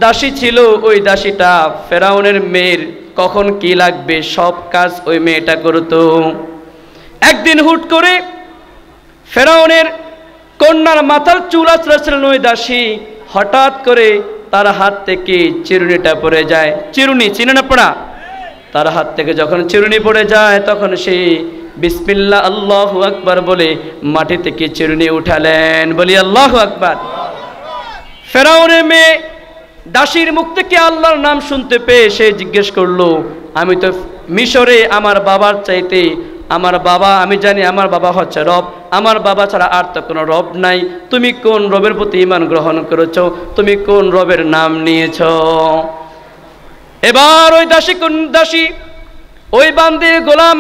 দাসী ছিল, ওই দাসীটা ফেরাউনের মেয়ের কখন কি লাগবে সব কাজ ওই মেয়েটা করতো। একদিন হুট করে ফেরাউনের কন্যার মাথার চুল আঁচড়াচ্ছিলেন ওই দাসী, হঠাৎ করে তার হাত থেকে চিরুনিটা পড়ে যায়। চিরুনি চিনে না পড়া? তার হাত থেকে যখন চিরুনি পড়ে যায় তখন সে বিসমিল্লাহ আল্লাহু আকবার বলে মাটি থেকে চিরুনি উঠালেন। বলি আল্লাহু আকবার। ফেরাউনের মেয়ে দাসীর মুখ থেকে আল্লাহর নাম শুনতে পেয়ে সে জিজ্ঞেস করলো, আমি তো মিশরে আমার বাবার চাইতে আমার বাবা, আমি জানি আমার বাবা হচ্ছে রব, আমার বাবা ছাড়া আর তো কোনো রব নাই। তুমি কোন রবের প্রতি ঈমান গ্রহণ করেছো? তুমি কোন রবের নাম নিয়েছো? এবার ওই দাসী ওই বান্দির গোলাম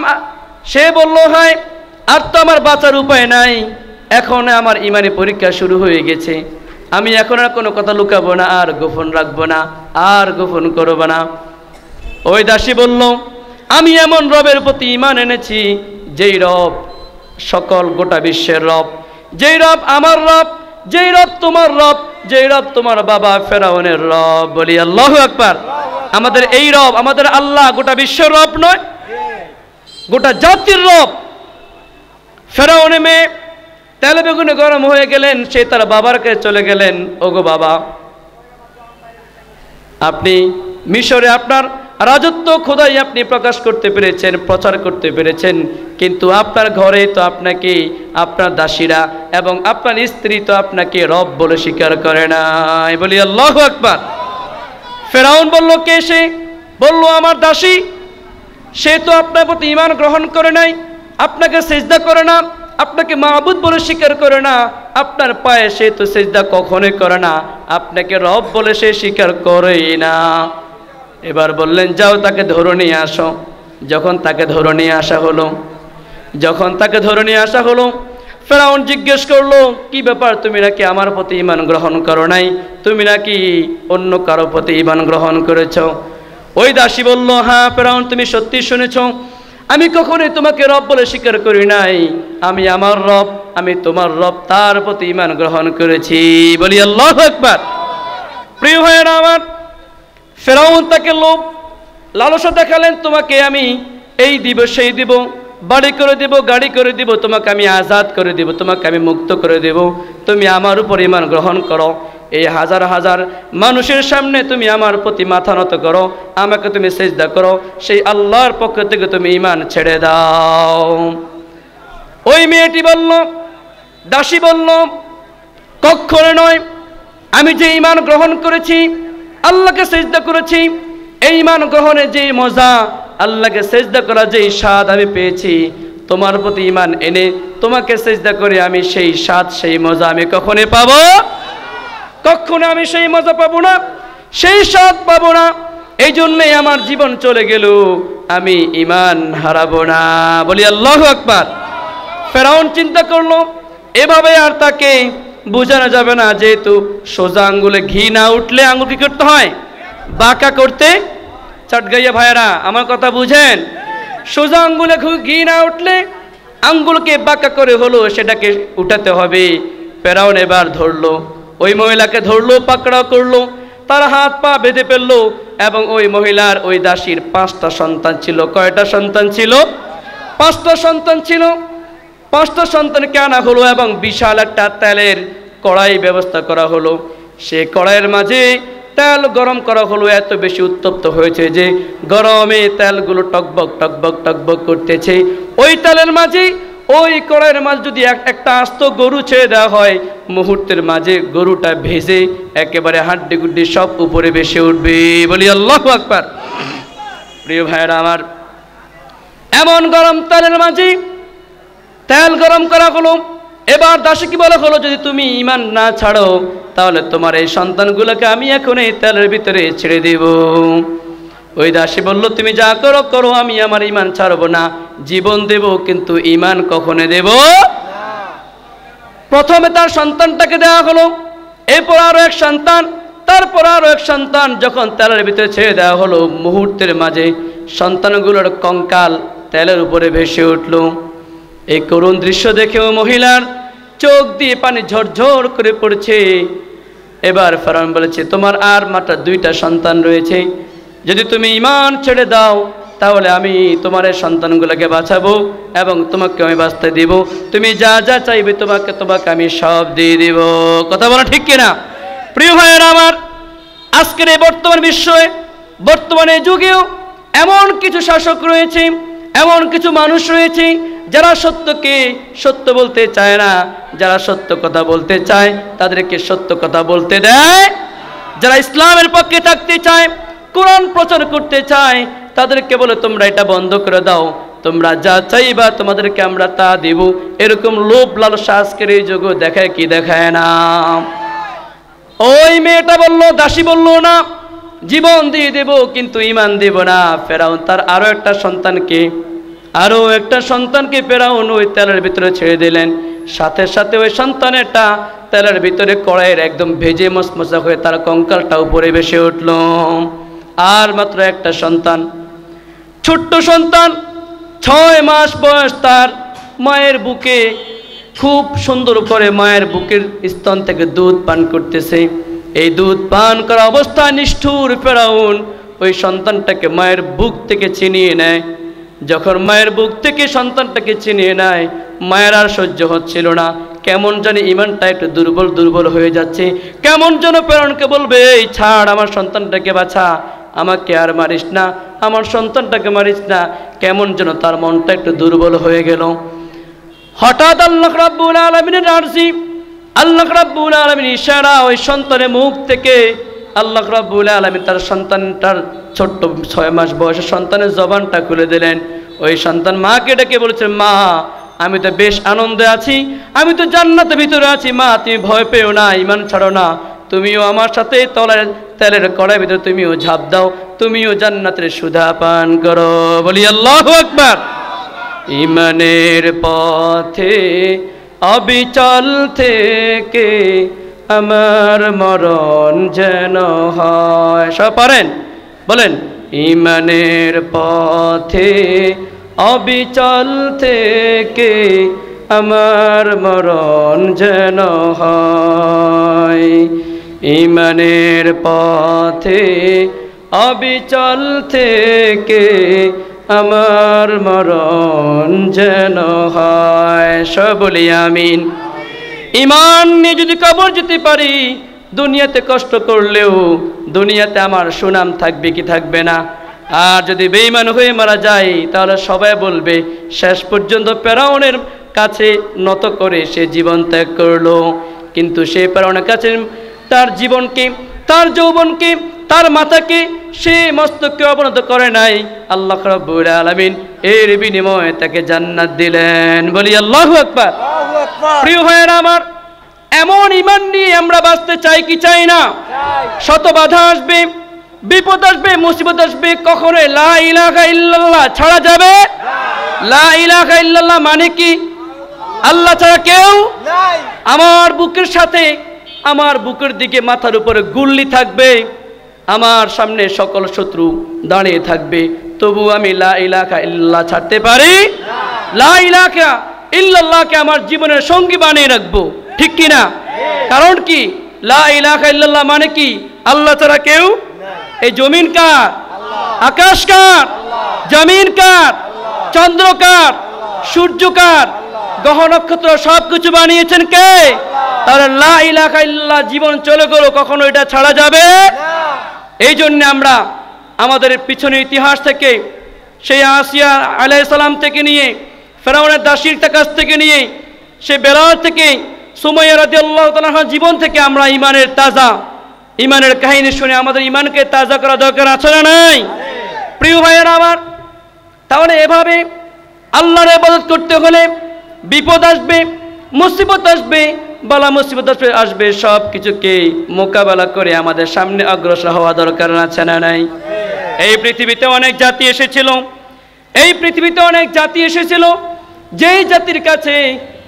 সে বলল, হয় আর তো আমার বাঁচার উপায় নাই, এখন আমার ঈমানি পরীক্ষা শুরু হয়ে গেছে, আমি এখন আর কোনো কথা লুকাবো না, আর গোপন রাখবো না, আর গোপন করবো না। ওই দাসী বলল, আমি এমন রবের প্রতি ঈমান এনেছি যেই রব সকল গোটা বিশ্বের রব, যেই রব আমার রব, যেই রব তোমার রব, যেই রব তোমার বাবা ফেরাউনের রব। বলি আল্লাহু আকবার। আমাদের এই রব, আমাদের আল্লাহ গোটা বিশ্বের রব নয়, গোটা জাতির রব। ফেরাউনের মেয়ে তেলে বেগুনে গরম হয়ে গেলেন, সে তার বাবার কাছে চলে গেলেন, ওগো বাবা, আপনি মিশরে আপনার রাজত্ব খোদাই আপনি প্রকাশ করতে পেরেছেন, প্রচার করতে পেরেছেন, কিন্তু আপনার ঘরে তো আপনাকে আপনার দাসীরা এবং আপনার স্ত্রী তো আপনাকে রব বলে স্বীকার করে না। বলি আল্লাহু আকবার। ফেরাউন বলল, কে সে? বলল, আমার দাসী। সে তো আপনার প্রতি ঈমান গ্রহণ করে নাই, আপনাকে সিজদা করে না, আপনাকে মাবুদ বলে স্বীকার করে না, আপনার পায়ে সে তো সিজদা কখনোই করে না, আপনাকে রব বলে সে স্বীকার করেই না। এবার বললেন, যাও তাকে ধরে নিয়ে আসো। যখন তাকে ধরে নিয়ে আসা হলো, ফেরাউন জিজ্ঞেস করলো, কি ব্যাপার, তুমি নাকি আমার প্রতি ঈমান গ্রহণ করো নাই, তুমি নাকি অন্য কারো প্রতি ঈমান গ্রহণ করেছো? ওই দাসী বলল, হ্যাঁ ফেরাউন, তুমি সত্যি শুনেছো, আমি কখনোই তোমাকে রব বলে স্বীকার করি নাই, আমি আমার রব, আমি তোমার রব, তার প্রতি ঈমান গ্রহণ করেছি। বলি আল্লাহু আকবার। প্রিয় ভাইয়েরা আমার, ফেরাউন তাকে লোভ লালসা দেখালেন, তোমাকে আমি এই দিব সেই দিব, বাড়ি করে দেব, গাড়ি করে দেব, তোমাকে আমি আজাদ করে দেব, তোমাকে আমি মুক্ত করে দেব, তুমি আমার উপর ঈমান গ্রহণ করো, এই হাজার হাজার মানুষের সামনে তুমি আমার প্রতি মাথা নত করো, আমাকে তুমি সিজদা করো, সেই আল্লাহর পক্ষ থেকে তুমি ঈমান ছেড়ে দাও। ওই মেয়েটি বলল, দাসী বলল, কখনো নয়, আমি যে ঈমান গ্রহণ করেছি, আল্লাহকে সিজদা করেছি, এই ঈমান গ্রহণে যে মজা, আল্লাহকে সিজদা করা যে স্বাদ আমি পেয়েছি, তোমার প্রতি ঈমান এনে তোমাকে সিজদা করে আমি সেই স্বাদ সেই মজা আমি কখনো পাবো? কখনো আমি সেই মজা পাবো না, সেই স্বাদ পাবো না। এই জন্যই আমার জীবন চলে গেল, আমি ঈমান হারাবো না। বলি আল্লাহু আকবার। ফেরাউন চিন্তা করলো, এভাবে আর তাকে বোঝানো যাবে না, যেহেতু সোজা আঙ্গুলে ঘি না উঠলে আঙ্গুল কি করতে হয়? বাঁকা করতে। চাটগাইয়া ভাইয়েরা আমার কথা বুঝেন, সোজা আঙ্গুলে ঘি না উঠলে আঙ্গুলকে বাঁকা করে হলো সেটাকে উঠাতে হবে। ফেরাউন এবার ধরলো, ওই মহিলাকে ধরলো, পাকড়াও করলো, তার হাত পা বেঁধে ফেললো, এবং ওই মহিলার ওই দাসীর 5টা সন্তান ছিল। কয়টা সন্তান ছিল? 5টা সন্তান ছিল। 5টা সন্তানকে আনা হলো এবং বিশাল একটা তেলের কড়াই ব্যবস্থা করা হলো। সে কড়াইয়ের মাঝে তেল গরম করা হলো, এত বেশি উত্তপ্ত হয়েছে যে গরমে তেলগুলো টকবক টকবক টকবক করতেছে। ওই তেলের মাঝে, ওই কড়াইয়ের মাঝে যদি একটা আস্ত গরু ছেড়ে দেওয়া হয়, মুহূর্তের মাঝে গরুটা ভেজে একেবারে হাড্ডি গুড্ডি সব উপরে ভেসে উঠবে। বলি আল্লাহু আকবার। প্রিয় ভাইয়েরা আমার, এমন গরম তেলের মাঝে তেল গরম করা হলো। এবার দাসীকে বলা হলো, যদি তুমি ঈমান না ছাড়ো তাহলে তোমার এই সন্তানগুলোকে আমি এখন এই তেলের ভিতরে ছেড়ে দেব। ওই দাসী বলল, তুমি যা করো করো, আমি আমার ঈমান ছাড়বো না, জীবন দেব, কিন্তু ঈমান কখনো দেব। প্রথমে তার সন্তানটাকে দেওয়া হলো, এরপর আরো এক সন্তান, তারপর আরো এক সন্তান। যখন তেলের ভিতরে ছেড়ে দেওয়া হলো, মুহূর্তের মাঝে সন্তানগুলোর কঙ্কাল তেলের উপরে ভেসে উঠল। এই করুণ দৃশ্য দেখেও মহিলার চোখ দিয়ে পানি ঝরঝর করে পড়ছে। এবার ফেরাউন বলেছে, তোমার আর মাত্র 2টা সন্তান রয়েছে, যদি তুমি ঈমান ছেড়ে দাও তাহলে আমি তোমার এই সন্তানগুলোকে বাঁচাবো এবং তোমাকে আমি বাঁচতে দিব, তুমি যা যা চাইবে তোমাকে আমি সব দিয়ে দিব। কথা বলা ঠিক কিনা? প্রিয় ভাইয়েরা আমার, আজকের এই বর্তমান বিশ্বে, বর্তমানে যুগেও এমন কিছু শাসক রয়েছে, এমন কিছু মানুষ রয়েছে যারা সত্যকে সত্য বলতে চায় না, যারা সত্য কথা বলতে চায় তাদেরকে সত্য কথা বলতে দেয়, যারা ইসলামের পক্ষে থাকতে চায়, কোরআন প্রচার করতে চায়, তাদেরকে বলে তোমরা এটা বন্ধ করে দাও, তোমরা যা চাইবা তোমাদেরকে আমরা তা দেব। এরকম লোভ লালসা আজকের এই যুগে দেখায় কি দেখায় না? ওই মেয়েটা বলল, দাসী বলল না জীবন দিয়ে দেব কিন্তু ঈমান দেব না। ফেরাউন তার আরো একটা সন্তানকে ফেরাউন ওই তেলের ভিতরে ছেড়ে দিলেন। সাথে সাথে ওই সন্তানেরটা তেলের ভিতরে কড়াইয়ের একদম ভেজে মচমচা হয়ে তার কঙ্কালটা উপরে ভেসে উঠল। আর মাত্র একটা সন্তান, ছোট্ট সন্তান, 6 মাস বয়স, তার মায়ের বুকে খুব সুন্দর করে মায়ের বুকের স্তন থেকে দুধ পান করতেছে। এই দুধ পান করা অবস্থায় নিষ্ঠুর ফেরাউন ওই সন্তানটাকে মায়ের বুক থেকে ছিনিয়ে নেয়। যখন মায়ের বুক থেকে সন্তানটাকে ছিনিয়ে নেয়, মায়ের আর সহ্য হচ্ছিল না, কেমন জানি ঈমানটা একটু দুর্বল হয়ে যাচ্ছে। কেমন যেন ফেরাউনকে বলবে, এই ছাড়, আমার সন্তানটাকে বাঁচা, আমাকে আর মারিস না, আমার সন্তানটাকে মারিস না। কেমন যেন তার মনটা একটু দুর্বল হয়ে গেল। হঠাৎ আল্লাহ রাব্বুল আলামিনের আরজি, আল্লাহ রাব্বুল আলামিনের ইশারা, ওই সন্তানের মুখ থেকে আল্লাহ রাব্বুল আলামিন তার সন্তানটার ছোট্ট 6 মাস বয়সের সন্তানের জবানটা খুলে দিলেন। ওই সন্তান মাকে ডেকে বলেছে, মা আমি তো বেশ আনন্দে আছি, আমি তো জান্নাতের ভিতরে আছি, মা তুমি ভয় পেও না, ঈমান ছাড়ো না, তুমিও আমার সাথে তেলের কড়াইয়ের ভিতরে তুমিও ঝাঁপ দাও, তুমিও জান্নাতের সুধা পান করো। বলি আল্লাহু আকবার। ঈমানের পথে অবিচল থেকে আমার মরণ যেন হয়। সব পারেন? বলেন, ঈমানের পথে অবিচল থেকে আমার মরণ যেন হয়। ঈমানের পথে অবিচল থেকে আমার মরণ যেন হয়। সব বলি আমিন। ঈমান নিয়ে যদি কবর যেতে পারি, দুনিয়াতে কষ্ট করলেও দুনিয়াতে আমার সুনাম থাকবে কি থাকবে না? আর যদি বেঈমান হয়ে মারা যায় তাহলে সবাই বলবে শেষ পর্যন্ত ফেরাউনের কাছে নত করে সে জীবন ত্যাগ করলো। কিন্তু সে ফেরাউনের কাছে তার জীবনকে, তার যৌবনকে, তার মাথাকে, সে মস্তককে অবনত করে নাই। আল্লাহ রাব্বুল আলামিন এর বিনিময়ে তাকে জান্নাত দিলেন। বলি আল্লাহু আকবার। প্রিয় ভাইয়েরা আমার, এমন ঈমান নিয়ে আমরা বাঁচতে চাই কি চাই না? শত বাধা আসবে, বিপদ আসবে, মুসিবত আসবে, কখনো লা ইলাহা ইল্লাল্লাহ ছাড়া যাবে? লা ইলাহা ইল্লাল্লাহ মানে কি? আল্লাহ ছাড়া কেউ নাই। আমার বুকের সাথে, আমার বুকের দিকে মাথার উপরে গুল্লি থাকবে, আমার সামনে সকল শত্রু দাঁড়িয়ে থাকবে, তবু আমি লা ইলাহা ইল্লাল্লাহ ছাড়তে পারি? লা ইলাহা ইল্লাল্লাহকে আমার জীবনের সঙ্গী বানিয়ে রাখবো, ঠিক কি না? কারণ কি? লা ইলাহা ইল্লাল্লাহ মানে কি? আল্লাহ ছাড়া কেউ। এই জমিন কার? আকাশ কার? জমিন কার? চন্দ্র কার? সূর্য কার? গ্রহ নক্ষত্র সবকিছু বানিয়েছেন কে? তাহলে লা ইলাহা ইল্লাল্লাহ জীবন চলে গেল, কখনো এটা ছাড়া যাবে? এই জন্য আমরা আমাদের পিছনের ইতিহাস থেকে, সেই আসিয়া আলাইহিস সালাম থেকে নিয়ে, ফেরাউনের দাসীর কাছ থেকে নিয়ে, সে বেলাল থেকে, সুমাইয়া রাদিয়াল্লাহু তাআলা জীবন থেকে আমরা ঈমানের কাহিনী শুনে আমাদের ঈমানকে তাজা করা দরকার আছে না নাই? প্রিয় ভাইয়েরা আমার, তাহলে এভাবে আল্লাহর ইবাদত করতে হলে বিপদ আসবে, মুসিবত আসবে, বালা মুসিবত আসবে, সব কিছুকে মোকাবেলা করে আমাদের সামনে অগ্রসর হওয়া দরকার আছে না নাই? এই পৃথিবীতে অনেক জাতি এসেছিল, যেই জাতির কাছে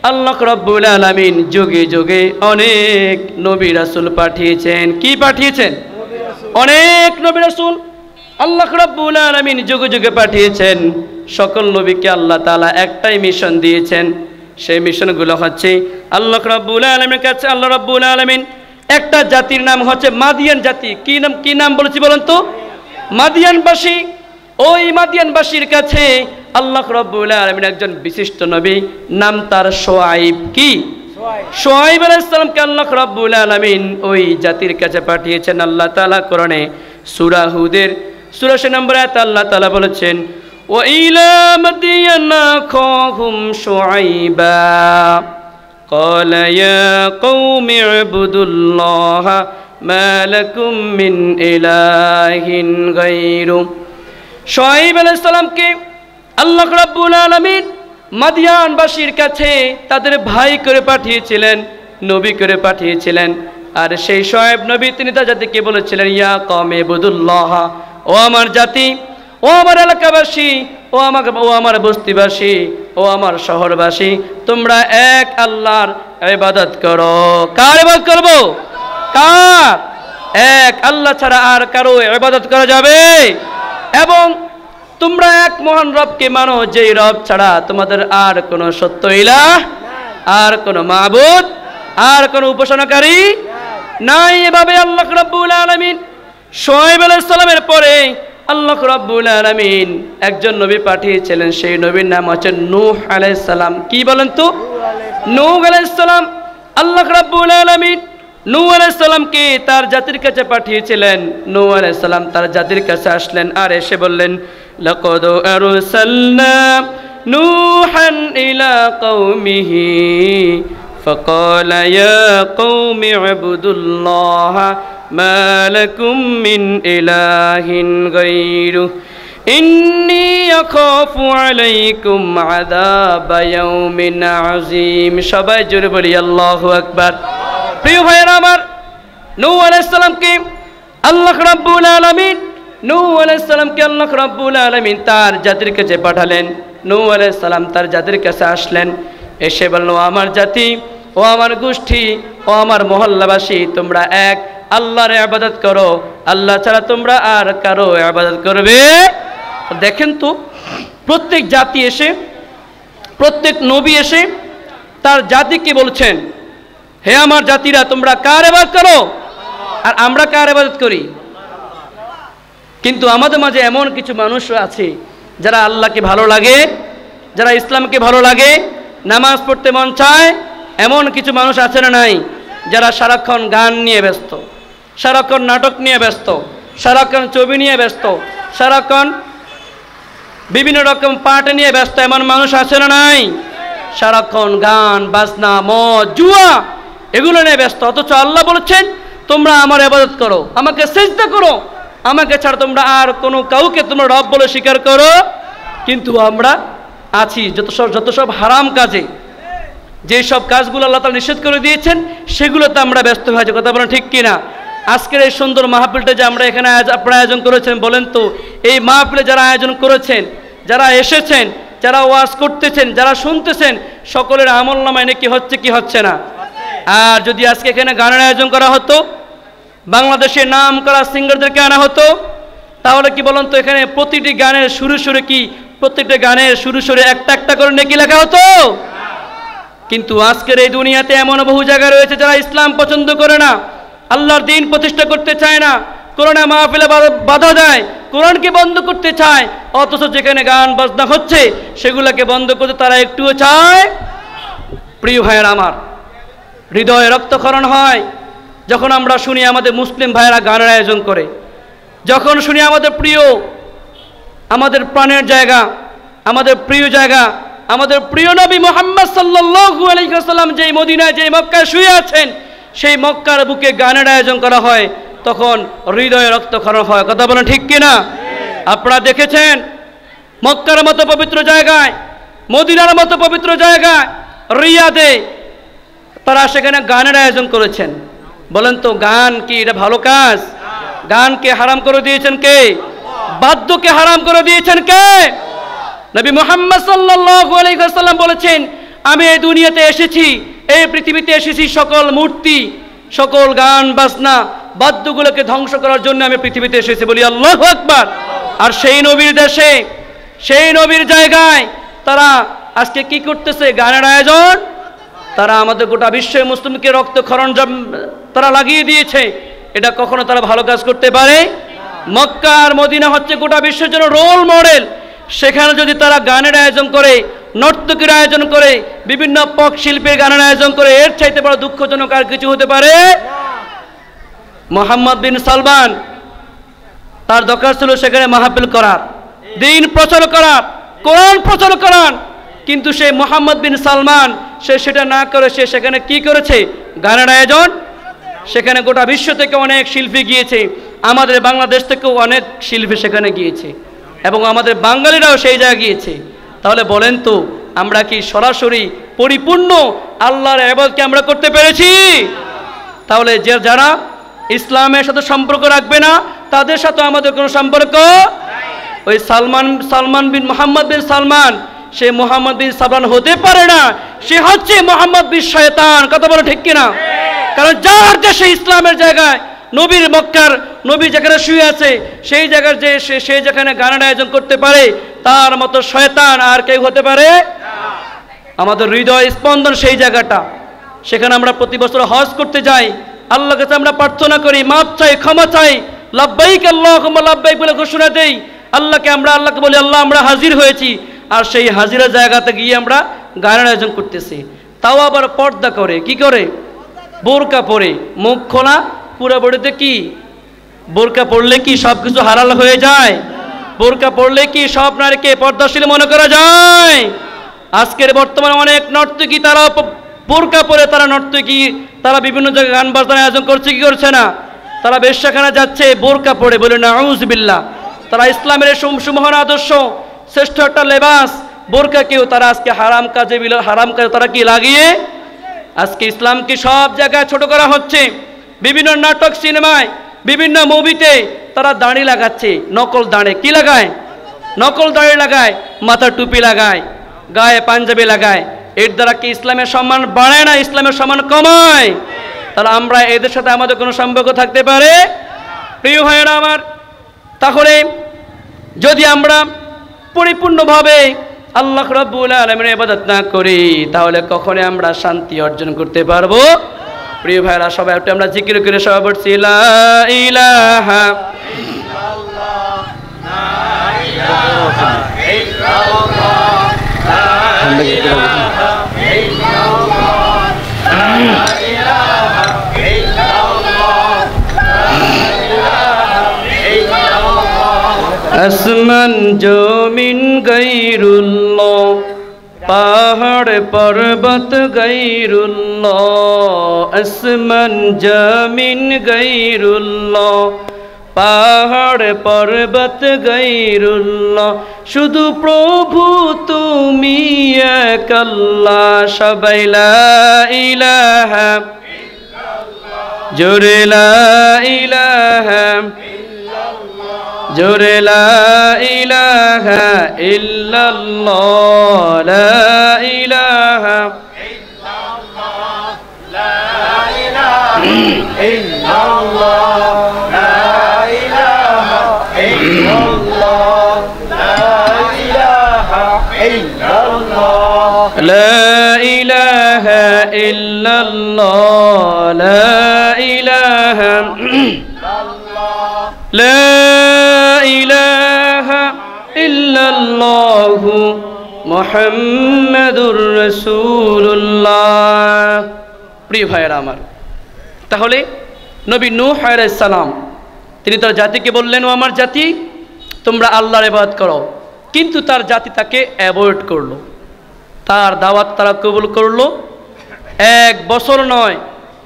আল্লাহ রাব্বুল আলামিন যুগে যুগে অনেক নবী রাসূল পাঠিয়েছেন। কি পাঠিয়েছেন? অনেক নবী রাসূল আল্লাহ রাব্বুল আলামিন যুগে যুগে পাঠিয়েছেন। সকল নবীকে আল্লাহ তাআলা একটাই মিশন দিয়েছেন। সেই মিশনগুলো হচ্ছে, আল্লাহ রাব্বুল আলামিনের কাছে আল্লাহ রাব্বুল আলামিন একটা জাতির নাম হচ্ছে মাদিয়ান জাতি। কি নাম বলেছি বলেন তো? মাদিয়ানবাসী, ওই মাদিয়ানবাসীর কাছে আল্লাহ রাব্বুল আলামিন একজন বিশিষ্ট নবী, নাম তার শুআইব। কি? শুআইব আলাইহিস সালামকে আল্লাহ রাব্বুল আলামিন ওই জাতির কাছে পাঠিয়েছেন। আল্লাহ তাআলা কোরআনে সূরা হুদের ৮৪ নম্বর আয়াতে আল্লাহ তাআলা বলেছেন, ওয়া ইলা মাদিয়ানা আখাহুম শুআইবা ক্বালা ইয়া কওমি ইবুদুল্লাহা মা লাকুম মিন ইলাহিন গায়রু। শুআইব আলাইহিস সালামকে আল্লাহ রাব্বুল আলামিন মাদিয়ানবাসীর কাছে তাদের ভাই করে পাঠিয়েছিলেন, নবী করে পাঠিয়েছিলেন। আর সেই শুআইব নবী তিনি তার জাতিকে বলেছিলেন, ইয়া কওমি ইবুদুল্লাহ, ও আমার জাতি, ও আমার এলাকাবাসী, ও আমার বস্তিবাসী, ও আমার শহরবাসী, তোমরা এক আল্লাহর ইবাদত করো। কার ইবাদত করব? কার? এক আল্লাহ ছাড়া আর কারো ইবাদত করা যাবে? এবং তোমরা এক মহান রবকে মানো, যেই রব ছাড়া তোমাদের আর কোনো সত্য ইলাহ, আর কোনো মাবুদ, আর কোনো উপাসনাকারী নাই। এভাবে আল্লাহ রাব্বুল আলামিন শুআইব আলাইহিস সালামের পরে আল্লাহ রাব্বুল আলামিন একজন নবী পাঠিয়েছিলেন। সেই নবীর নাম হচ্ছে নূহ আলাইহিস সালাম। কি বলেন তো? নূহ আলাইহিস সালাম। আল্লাহ রাব্বুল আলামিন নূহ আলাইহিস সালামকে তার জাতির কাছে পাঠিয়েছিলেন। নূহ আলাইহিস সালাম তার জাতির কাছে আসলেন, আর এসে বললেন, লাকাদ আরসালনা নূহান ইলা কওমিহি ফাকালা ইয়া কওমি ইবুদুল্লাহা মা লাকুম মিন ইলাহিন গায়রু ইন্নী আখাফু আলাইকুম আযাবা ইয়াউমিন আযীম। সবাই জোরে বলি আল্লাহু আকবার। প্রিয় ভাইয়েরা আমার, নূহ আলাইহিস সালামকে আল্লাহ রাব্বুল আলামিন তার জাতির কাছে পাঠালেন। নূহ আলাইহিস সালাম তার জাতির কাছে আসলেন, এসে বলল, আমার জাতি, ও আমার গোষ্ঠী, ও আমার মহল্লাবাসী, তোমরা এক আল্লাহর ইবাদত করো, আল্লাহ ছাড়া তোমরা আর কারো ইবাদত করবে? দেখেন তো, প্রত্যেক জাতি এসে, প্রত্যেক নবী এসে তার জাতিকে বলছেন, হে আমার জাতিরা, তোমরা কার ইবাদত করো? আর আমরা কার ইবাদত করি? কিন্তু আমাদের মাঝে এমন কিছু মানুষ আছে যারা আল্লাহকে ভালো লাগে, যারা ইসলামকে ভালো লাগে, নামাজ পড়তে মন চায়, এমন কিছু মানুষ আছে না নাই? যারা সারাক্ষণ গান নিয়ে ব্যস্ত, সারাক্ষণ নাটক নিয়ে ব্যস্ত, সারাক্ষণ ছবি নিয়ে ব্যস্ত, সারাক্ষণ বিভিন্ন রকম পাঠ নিয়ে ব্যস্ত, এমন মানুষ আছে না নাই? সারাক্ষণ গান বাজনা মদ জুয়া এগুলো নিয়ে ব্যস্ত। অথচ আল্লাহ বলেছেন, তোমরা আমার ইবাদত করো, আমাকে সিজদা করো, আমাকে ছাড়া তোমরা আর কোনো কাউকে তোমরা রব বলে স্বীকার করো। কিন্তু আমরা আছি যত সব হারাম কাজে, যেসব কাজগুলো আল্লাহ তাআলা নিষেধ করে দিয়েছেন সেগুলোতে আমরা ব্যস্ত হয়ে যাই। কথা বলেন ঠিক কিনা? আজকের এই সুন্দর মাহফিলটা যে আমরা এখানে আপনারা আয়োজন করেছেন, বলেন তো এই মাহফিলে যারা আয়োজন করেছেন, যারা এসেছেন, যারা ওয়াজ করতেছেন, যারা শুনতেছেন, সকলের আমলনামায় নাকি হচ্ছে কি হচ্ছে না? আর যদি আজকে এখানে গানের আয়োজন করা হতো, বাংলাদেশের নাম করা সিঙ্গারদেরকে আনা হতো, তাহলে কি বলুন তো, এখানে প্রতিটি গানের সুরে কি প্রত্যেকটা গানের সুরে একটা একটা করে নেকি লেখা হতো? কিন্তু আজকের এই দুনিয়াতে এমন বহু জায়গা রয়েছে যারা ইসলাম পছন্দ করে না, আল্লাহর দ্বীন প্রতিষ্ঠা করতে চায় না, কোরআনে মাহফিলে বাধা দেয়, কোরআনকে বন্ধ করতে চায়। অথচ যেখানে গান বাজনা হচ্ছে সেগুলোকে বন্ধ করতে তারা একটুও চায়। প্রিয় ভাইয়েরা আমার, হৃদয়ে রক্তক্ষরণ হয় যখন আমরা শুনি আমাদের মুসলিম ভাইয়েরা গানের আয়োজন করে, যখন শুনি আমাদের প্রিয়, আমাদের প্রাণের জায়গা, আমাদের প্রিয় জায়গা, আমাদের প্রিয় নবী মুহাম্মদ সাল্লাল্লাহু আলাইহি ওয়াসাল্লাম যেই মদিনায়, যেই মক্কায় শুয়ে আছেন, সেই মক্কার বুকে গানের আয়োজন করা হয়, তখন হৃদয়ে রক্তক্ষরণ হয়। কথা বলেন ঠিক কিনা? আপনারা দেখেছেন মক্কার মতো পবিত্র জায়গায়, মদিনার মতো পবিত্র জায়গায়, রিয়াদে তারা সেখানে গানের আয়োজন করেছেন। বলেন তো, গান কি এটা ভালো কাজ? গানকে হারাম করে দিয়েছেন কে? বাদ্যকে হারাম করে দিয়েছেন কে? নবী মুহাম্মদ সাল্লাল্লাহু আলাইহি ওয়াসাল্লাম বলেছেন, আমি এই দুনিয়াতে এসেছি, এই পৃথিবীতে এসেছি সকল মূর্তি, সকল গান বাজনা বাদ্যগুলোকে ধ্বংস করার জন্য আমি পৃথিবীতে এসেছি। বলি আল্লাহু আকবার। আর সেই নবীর দেশে, সেই নবীর জায়গায় তারা আজকে কি করতেছে? গানের আয়োজন। তারা আমাদের গোটা বিশ্বের মুসলিমকে রক্তক্ষরণ তারা লাগিয়ে দিয়েছে। এটা কখনো তারা ভালো কাজ করতে পারে? মক্কা আর মদিনা হচ্ছে গোটা বিশ্বের জন্য রোল মডেল। সেখানে যদি তারা গানের আয়োজন করে, নর্তকীর আয়োজন করে, বিভিন্ন পক শিল্পীর গানের আয়োজন করে, এর চাইতে বড় দুঃখজনক আর কিছু হতে পারে? মোহাম্মদ বিন সালমান তার দরকার ছিল সেখানে মাহফিল করার, দিন প্রচার করার, কোরআন প্রচার করার, কিন্তু সেই মোহাম্মদ বিন সালমান সে সেটা না করে সে সেখানে কি করেছে? গানের আয়োজন। সেখানে গোটা বিশ্ব থেকে অনেক শিল্পী গিয়েছে, আমাদের বাংলাদেশ থেকেও অনেক শিল্পী সেখানে গিয়েছে এবং আমাদের বাঙালিরাও সেই জায়গায় গিয়েছে। তাহলে বলেন তো আমরা কি সরাসরি পরিপূর্ণ আল্লাহর ইবাদতকে আমরা করতে পেরেছি? তাহলে যারা ইসলামের সাথে সম্পর্ক রাখবে না তাদের সাথে আমাদের কোনো সম্পর্ক। ওই সালমান বিন মোহাম্মদ বিন সালমান সে মোহাম্মদ বিন সালমান হতে পারে না, সে হচ্ছে মোহাম্মদ বিন শয়তান। কথা বলো ঠিক কিনা? কারণ যার দেশে ইসলামের জায়গায় নবীর মক্কার নবী যেখানে শুয়ে আছে সেই জায়গার যে সে যেখানে গানের আয়োজন করতে পারে তার মতো শয়তান আর কেউ হতে পারে? আমাদের হৃদয় স্পন্দন সেই জায়গাটা। সেখানে আমরা প্রতি বছর হজ করতে যাই, আল্লাহর কাছে আমরা প্রার্থনা করি, মাপ চাই, ক্ষমা চাই, লাব্বাইক আল্লাহুম্মা লাব্বাইক বলে ঘোষণা দেই আল্লাহকে বলি আল্লাহ আমরা হাজির হয়েছি। আর সেই হাজিরের জায়গাতে গিয়ে আমরা গানের আয়োজন করতেছি, তাও আবার পর্দা করে, কি করে? বোরকা পরে, মুখ খোলা, পুরো বডিতে কি? বোরকা পড়লে কি সব কিছু হালাল হয়ে যায়? বোরকা পড়লে কি সব নারীকে পর্দাশীল মনে করা যায়? আজকের বর্তমানে অনেক নর্তকী তারা বোরকা পরে তারা নর্তকী, তারা বিভিন্ন জায়গায় গান বাজনার আয়োজন করছে, কি করছে না? তারা বেশ্যাখানা যাচ্ছে বোরকা পরে, বলে নাউজুবিল্লাহ। তারা ইসলামের সুমহান আদর্শ, শ্রেষ্ঠ একটা লেবাস বোরকাকেও তারা আজকে হারাম কাজে তারা কি লাগিয়ে আজকে ইসলামকে সব জায়গায় ছোট করা হচ্ছে। বিভিন্ন নাটক, সিনেমায়, বিভিন্ন মুভিতে তারা দাড়ি লাগাচ্ছে, নকল দাড়ি। কি লাগায়? নকল দাড়ি লাগায়, মাথা টুপি লাগায়, গায়ে পাঞ্জাবি লাগায়। এর দ্বারা কি ইসলামের সম্মান বাড়ায় না, ইসলামের সম্মান কমায়? তাহলে আমরা এদের সাথে আমাদের কোনো সম্পর্ক থাকতে পারে? প্রিয় ভাইয়েরা আমার, তাহলে যদি আমরা পরিপূর্ণভাবে আল্লাহ রাব্বুল আলামিনের ইবাদত না করি তাহলে কখনো আমরা শান্তি অর্জন করতে পারবো? প্রিয় ভাইরা সবাই একটু আমরা জিকির করে সবাই বলছি লা ইলাহা ইল্লাল্লাহ, লা ইলাহা ইল্লাল্লাহ, লা ইলাহা ইল্লাল্লাহ, লা ইলাহা ইল্লাল্লাহ, লা ইলাহা ইল্লাল্লাহ। আসমান জমিন গায়রুল্লাহ, পাহাড় পর্বত গায়রুল্লাহ, আসমান জমিন গায়রুল্লাহ, পাহাড় পর্বত গায়রুল্লাহ, শুধু প্রভু তুমি এক আল্লাহ। সবাই লা ইলাহা ইল্লাল্লাহ, জোরে লা ইলাহা ইল্লাল্লাহ, জোরে লা ইলাহা ইল্লাল্লাহ, লা ইলাহা ইল্লাল্লাহ, লা ইলাহা ইল্লাল্লাহ, লা ইলাহা ইল্লাল্লাহ, লা ইলাহা ইল্লাল্লাহ, লা ইলাহা ইল্লাল্লাহ, লা ইলাহা ইল্লাল্লাহ, লা ইলাহা ইল্লাল্লাহু মুহাম্মাদুর রাসূলুল্লাহ। প্রিয় ভাইয়েরা আমার, তাহলে নবী নূহ আলাইহিস সালাম তিনি তার জাতিকে বললেন, ও আমার জাতি তোমরা আল্লাহর ইবাদত করো, কিন্তু তার জাতি তাকে অ্যাভয়েড করলো। তার দাওয়াত তারা কবুল করলো। 1 বছর নয়,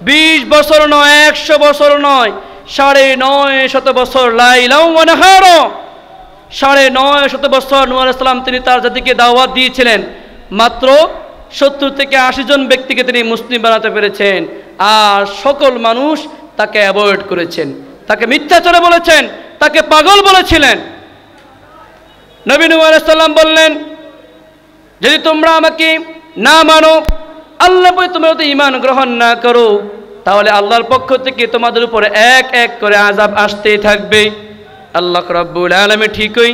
20 বছর নয়, 100 বছর নয়, 950 বছর, লাইলাও ওয়া নাহারা, 950 বছর নূহ আলাইহিস সালাম তিনি তার জাতিকে দাওয়াত দিয়েছিলেন। মাত্র 70 থেকে 80 জন ব্যক্তিকে তিনি মুসলিম বানাতে পেরেছেন। আর সকল মানুষ তাকে অ্যাভয়েড করেছেন, তাকে মিথ্যাচারে বলেছেন, তাকে পাগল বলেছিলেন। নবী নূহ আলাইহিস সালাম বললেন, যদি তোমরা আমাকে না মানো, আল্লাহ বলে তোমরা যদি ঈমান গ্রহণ না করো, তাহলে আল্লাহর পক্ষ থেকে তোমাদের উপরে এক এক করে আযাব আসতেই থাকবে। আল্লাহ রাব্বুল আলামিন ঠিকই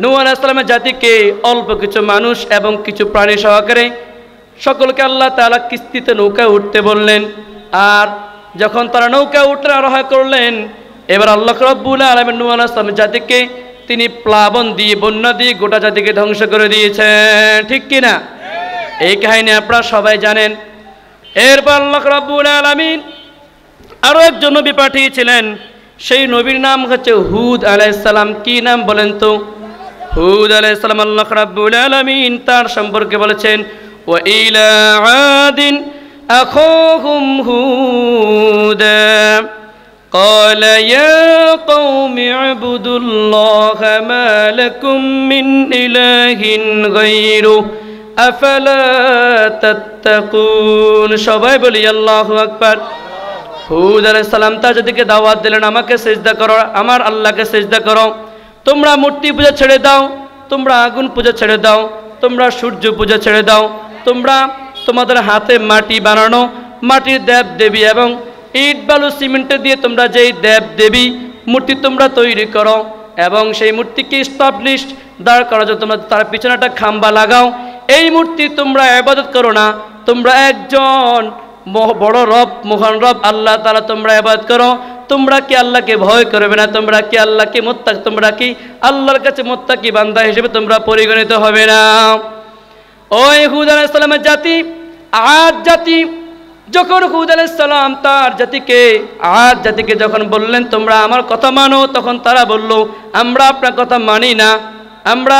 নূহ আলাইহিস সালামের জাতিকে অল্প কিছু মানুষ এবং কিছু প্রাণী সহকারে সকলকে আল্লাহ তাআলা কিস্তিতে নৌকায় উঠতে বললেন। আর যখন তারা নৌকায় উঠতে আরোহণ করলেন, এবার আল্লাহ রাব্বুল আলামিন নূহ আলাইহিস সালামের জাতিকে তিনি প্লাবন দিয়ে বন্যা দিয়ে গোটা জাতিকে ধ্বংস করে দিয়েছেন, ঠিক কিনা? এই কাহিনী আপনারা সবাই জানেন। এরপর আল্লাহ রাব্বুল আলামিন আরো একজন নবী পাঠিয়েছিলেন, সেই নবীর নাম হচ্ছে হুদ আলাইহিস সালাম। কি নাম বলেন তো? হুদ আলাইহিস সালাম। আল্লাহ রাব্বুল আলামিন তার সম্পর্কে বলেছেন, ওয়া ইলা আদিন আখাহুম হুদা قال يا قوم اعبدوا الله ما لكم من إله غيره أفلا تتقون। সবাই বলি আল্লাহু আকবার। হুদ আলাইহিস সালাম তার জাতিকে দাওয়াত দিলেন, আমাকে সিজদা করো, আমার আল্লাহকে সিজদা করো। তোমরা মূর্তি পূজা ছেড়ে দাও, তোমরা আগুন পূজা ছেড়ে দাও, তোমরা সূর্য পূজা ছেড়ে দাও, তোমরা তোমাদের হাতে মাটি বানানো মাটির দেব দেবী এবং ইট বালু সিমেন্ট দিয়ে তোমরা যেই দেব দেবী মূর্তি তোমরা তৈরি করো এবং সেই মূর্তিকে স্টাবলিশ দাঁড় করার জন্য তোমরা তার পিছনে একটা খাম্বা লাগাও। এই মূর্তি তোমরা ইবাদত করো না, তোমরা একজন বড় রব, মহান রব আল্লাহ তাআলা তোমরা ইবাদত করো। তোমরা কি আল্লাহকে ভয় করবে না? তোমরা কি আল্লাহকে তোমরা কি আল্লাহর কাছে মুত্তাকি বান্দা হিসেবে তোমরা পরিগণিত হবে না? ওই হুদ আলাইহিস সালামের জাতি আদ জাতি যখন হুদ আলাইহিস সালাম তার আদ জাতিকে যখন বললেন তোমরা আমার কথা মানো, তখন তারা বলল আমরা আপনার কথা মানি না, আমরা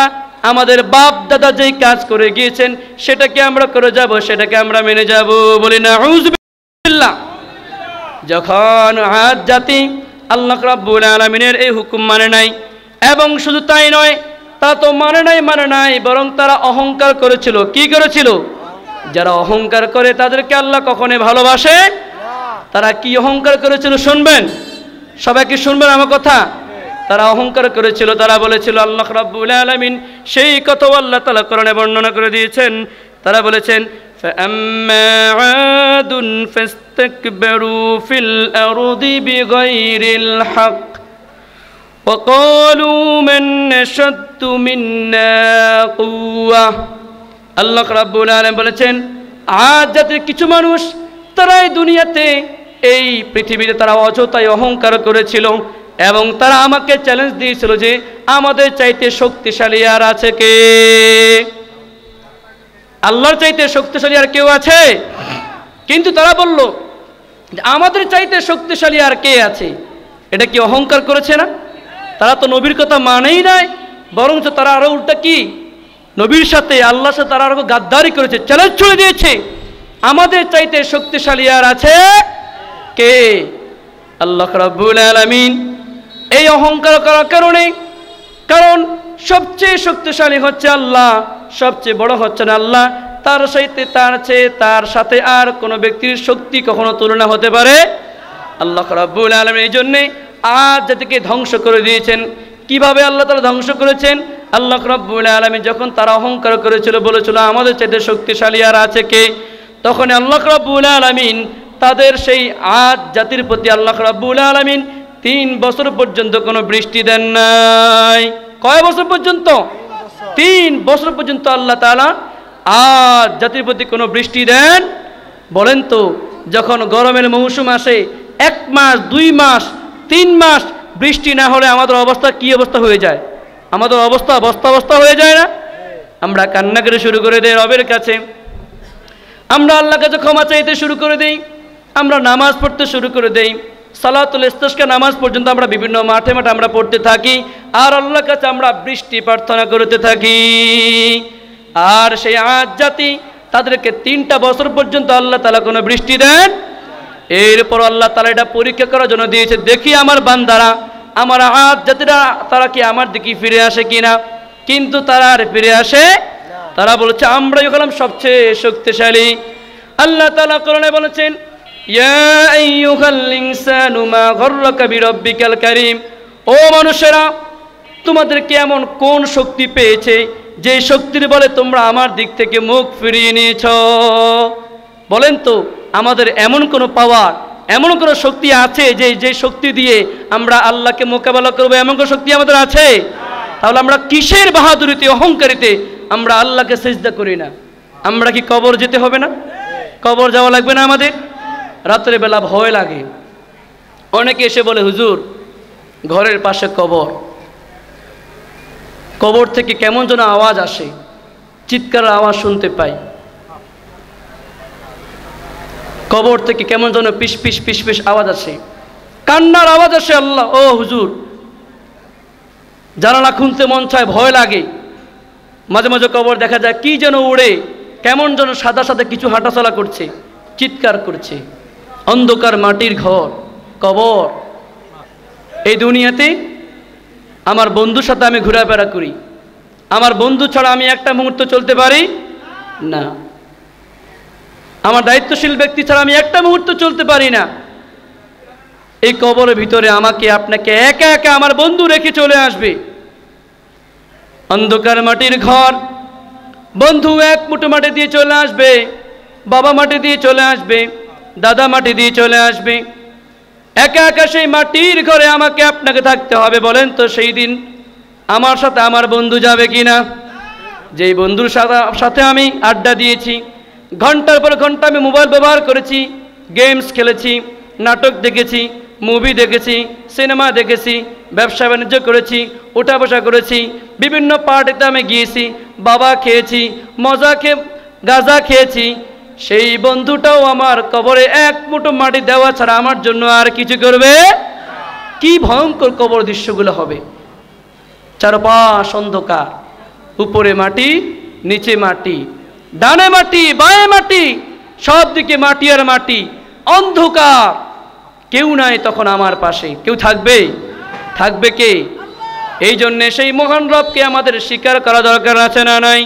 আমাদের বাপ দাদা যেই কাজ করে গিয়েছেন সেটাকে আমরা করে যাব, সেটাকে আমরা মেনে যাব। বলি নাউযু বিল্লাহ। যখন আদ জাতি আল্লাহ রাব্বুল আলামিনের এই হুকুম মানে নাই, এবং শুধু তাই নয়, তারা তো মানে নাই বরং তারা অহংকার করেছিল। কি করেছিল? যারা অহংকার করে তাদেরকে আল্লাহ কখনো ভালোবাসে? তারা কি অহংকার করেছিল শুনবেন? সবাই কি শুনবেন আমার কথা? তারা অহংকার করেছিল, তারা বলেছিল আল্লাহ রাব্বুল আলামিন সেই কথা আল্লাহ তাআলা কোরআনে বর্ণনা করে দিয়েছেন। তারা বলেছেন فَأَمَّا عَادٌ فَاسْتَكْبَرُوا فِي الْأَرْضِ بِغَيْرِ الْحَقِّ وَقَالُوا مَنْ أَشَدُّ مِنَّا قُوَّةً। আল্লাহ রাব্বুল আলামিন বলেছেন আদ জাতির কিছু মানুষ তারা এই দুনিয়াতে এই পৃথিবীতে তারা অযথাই অহংকার করেছিল এবং তারা আমাকে চ্যালেঞ্জ দিয়েছিল যে আমাদের চাইতে শক্তিশালী আর আছে কে? আল্লাহর চাইতে শক্তিশালী আর কেউ আছে? কিন্তু তারা বলল যে আমাদের চাইতে শক্তিশালী আর কে আছে? এটা কি অহংকার করেছে না? তারা তো নবীর কথা মানেই নাই, বরঞ্চ তারা আরো উল্টা কি নবীর সাথে আল্লাহর সাথে তারা আরো গাদ্দারি করেছে, চ্যালেঞ্জ ছুড়ে দিয়েছে আমাদের চাইতে শক্তিশালী আর আছে কে? আল্লাহ রাব্বুল আলামিন এই অহংকার করার কারণে, কারণ সবচেয়ে শক্তিশালী হচ্ছে আল্লাহ, সবচেয়ে বড় হচ্ছেন আল্লাহ, তার সাথে আর কোনো ব্যক্তির শক্তি কখনো তুলনা হতে পারে? আল্লাহ রাব্বুল আলামিন এই জন্যে আদ জাতিকে ধ্বংস করে দিয়েছেন। কিভাবে আল্লাহ তাআলা ধ্বংস করেছেন? আল্লাহ রাব্বুল আলামিন যখন তারা অহংকার করেছিল, বলেছিল আমাদের চাইতে শক্তিশালী আর আছে কে, তখন আল্লাহ রাব্বুল আলামিন তাদের সেই আদ জাতির প্রতি আল্লাহ রাব্বুল আলামিন 3 বছর পর্যন্ত কোনো বৃষ্টি দেন নাই। কয় বছর পর্যন্ত? 3 বছর পর্যন্ত আল্লাহ তাআলা আদ জাতির প্রতি কোনো বৃষ্টি দেন? বলেন তো, যখন গরমের মৌসুম আসে 1 মাস 2 মাস 3 মাস বৃষ্টি না হলে আমাদের অবস্থা কি অবস্থা হয়ে যায়? আমাদের অবস্থা হয়ে যায় না? আমরা কান্না করে শুরু করে দেই রবের কাছে, আমরা আল্লাহর কাছে ক্ষমা চাইতে শুরু করে দেই, আমরা নামাজ পড়তে শুরু করে দেই, সালাতুল ইস্তিসকা নামাজ পর্যন্ত আমরা বিভিন্ন মাঠে আমরা পড়তে থাকি, আর আল্লাহর কাছে আমরা বৃষ্টি প্রার্থনা করতে থাকি। আর সেই আদ জাতি তাদেরকে 3টা বছর পর্যন্ত আল্লাহ তাআলা কোনো বৃষ্টি দেন। এরপর আল্লাহ তাআলা এটা পরীক্ষা করার জন্য দিয়েছে, দেখি আমার বান্দারা, আমার আদ জাতিরা তারা কি আমার দিকে ফিরে আসে কিনা। কিন্তু তারা আর ফিরে আসে? তারা বলছে আমরাই হলাম সবচেয়ে শক্তিশালী। আল্লাহ তাআলা কোরআনে বলেছেন ইয়া আইয়ুহাল ইনসানু মা গররাকা বিরাব্বিকাল কারীম, ও মানুষেরা তোমাদেরকে এমন কোন শক্তি পেয়েছে যে শক্তির বলে তোমরা আমার দিক থেকে মুখ ফিরিয়ে নিয়েছ? বলেন তো, আমাদের এমন কোনো পাওয়ার, এমন কোনো শক্তি আছে যে শক্তি দিয়ে আমরা আল্লাহকে মোকাবেলা করবো, এমন কোনো শক্তি আমাদের আছে? তাহলে আমরা কিসের বাহাদুরিতে, অহংকারিতে আমরা আল্লাহকে সিজদা করি না? আমরা কি কবর যেতে হবে না? কবর যাওয়া লাগবে না আমাদের? রাত্রে বেলা ভয় লাগে, অনেকে এসে বলে হুজুর ঘরের পাশে কবর, কবর থেকে কেমন যেন আওয়াজ আসে, চিৎকারের আওয়াজ শুনতে পাই, কবর থেকে কেমন যেন পিস পিস পিস পিস আওয়াজ আসে, কান্নার আওয়াজ আসে। আল্লাহ ও হুজুর, জানালা খুলতে মন চায়, ভয় লাগে। মাঝে মাঝে কবর দেখা যায় কি যেন উড়ে, কেমন যেন সাদা সাদা কিছু হাঁটাচলা করছে, চিৎকার করছে। অন্ধকার মাটির ঘর কবর। এই দুনিয়াতে আমার বন্ধুর সাথে আমি ঘোরাফেরা করি, আমার বন্ধু ছাড়া আমি একটা মুহূর্ত চলতে পারি না, আমার দায়িত্বশীল ব্যক্তি ছাড়া আমি একটা মুহূর্ত চলতে পারি না। এই কবরের ভিতরে আমাকে আপনাকে একা একা আমার বন্ধু রেখে চলে আসবে। অন্ধকার মাটির ঘর, বন্ধু এক মুঠো মাটি দিয়ে চলে আসবে, বাবা মাটি দিয়ে চলে আসবে, দাদা মাটি দিয়ে চলে আসবে। একা একা সেই মাটির ঘরে আমাকে আপনাকে থাকতে হবে। বলেন তো সেই দিন আমার সাথে আমার বন্ধু যাবে কিনা? যেই বন্ধুর সাথে আমি আড্ডা দিয়েছি, ঘন্টার পর ঘন্টা আমি মোবাইল ব্যবহার করেছি, গেমস খেলেছি, নাটক দেখেছি, মুভি দেখেছি, সিনেমা দেখেছি, ব্যবসা বাণিজ্য করেছি, উঠা বসা করেছি, বিভিন্ন পার্টিতে আমি গিয়েছি, বাবা খেয়েছি, মজা খেয়ে গাঁজা খেয়েছি। সেই বন্ধুটাও আমার কবরে এক মুঠো মাটি দেওয়া ছাড়া আমার জন্য আর কিছু করবে? কি ভয়ঙ্কর কবর দৃশ্যগুলো হবে। চারপাশ অন্ধকার, উপরে মাটি, নিচে মাটি, ডানে মাটি, বাঁয়ে মাটি, সব দিকে মাটি আর মাটি, অন্ধকার। কেউ নাই তখন আমার পাশে। কেউ থাকবে? থাকবে কে? এই জন্যে সেই মহান রবকে আমাদের স্বীকার করা দরকার আছে না নাই?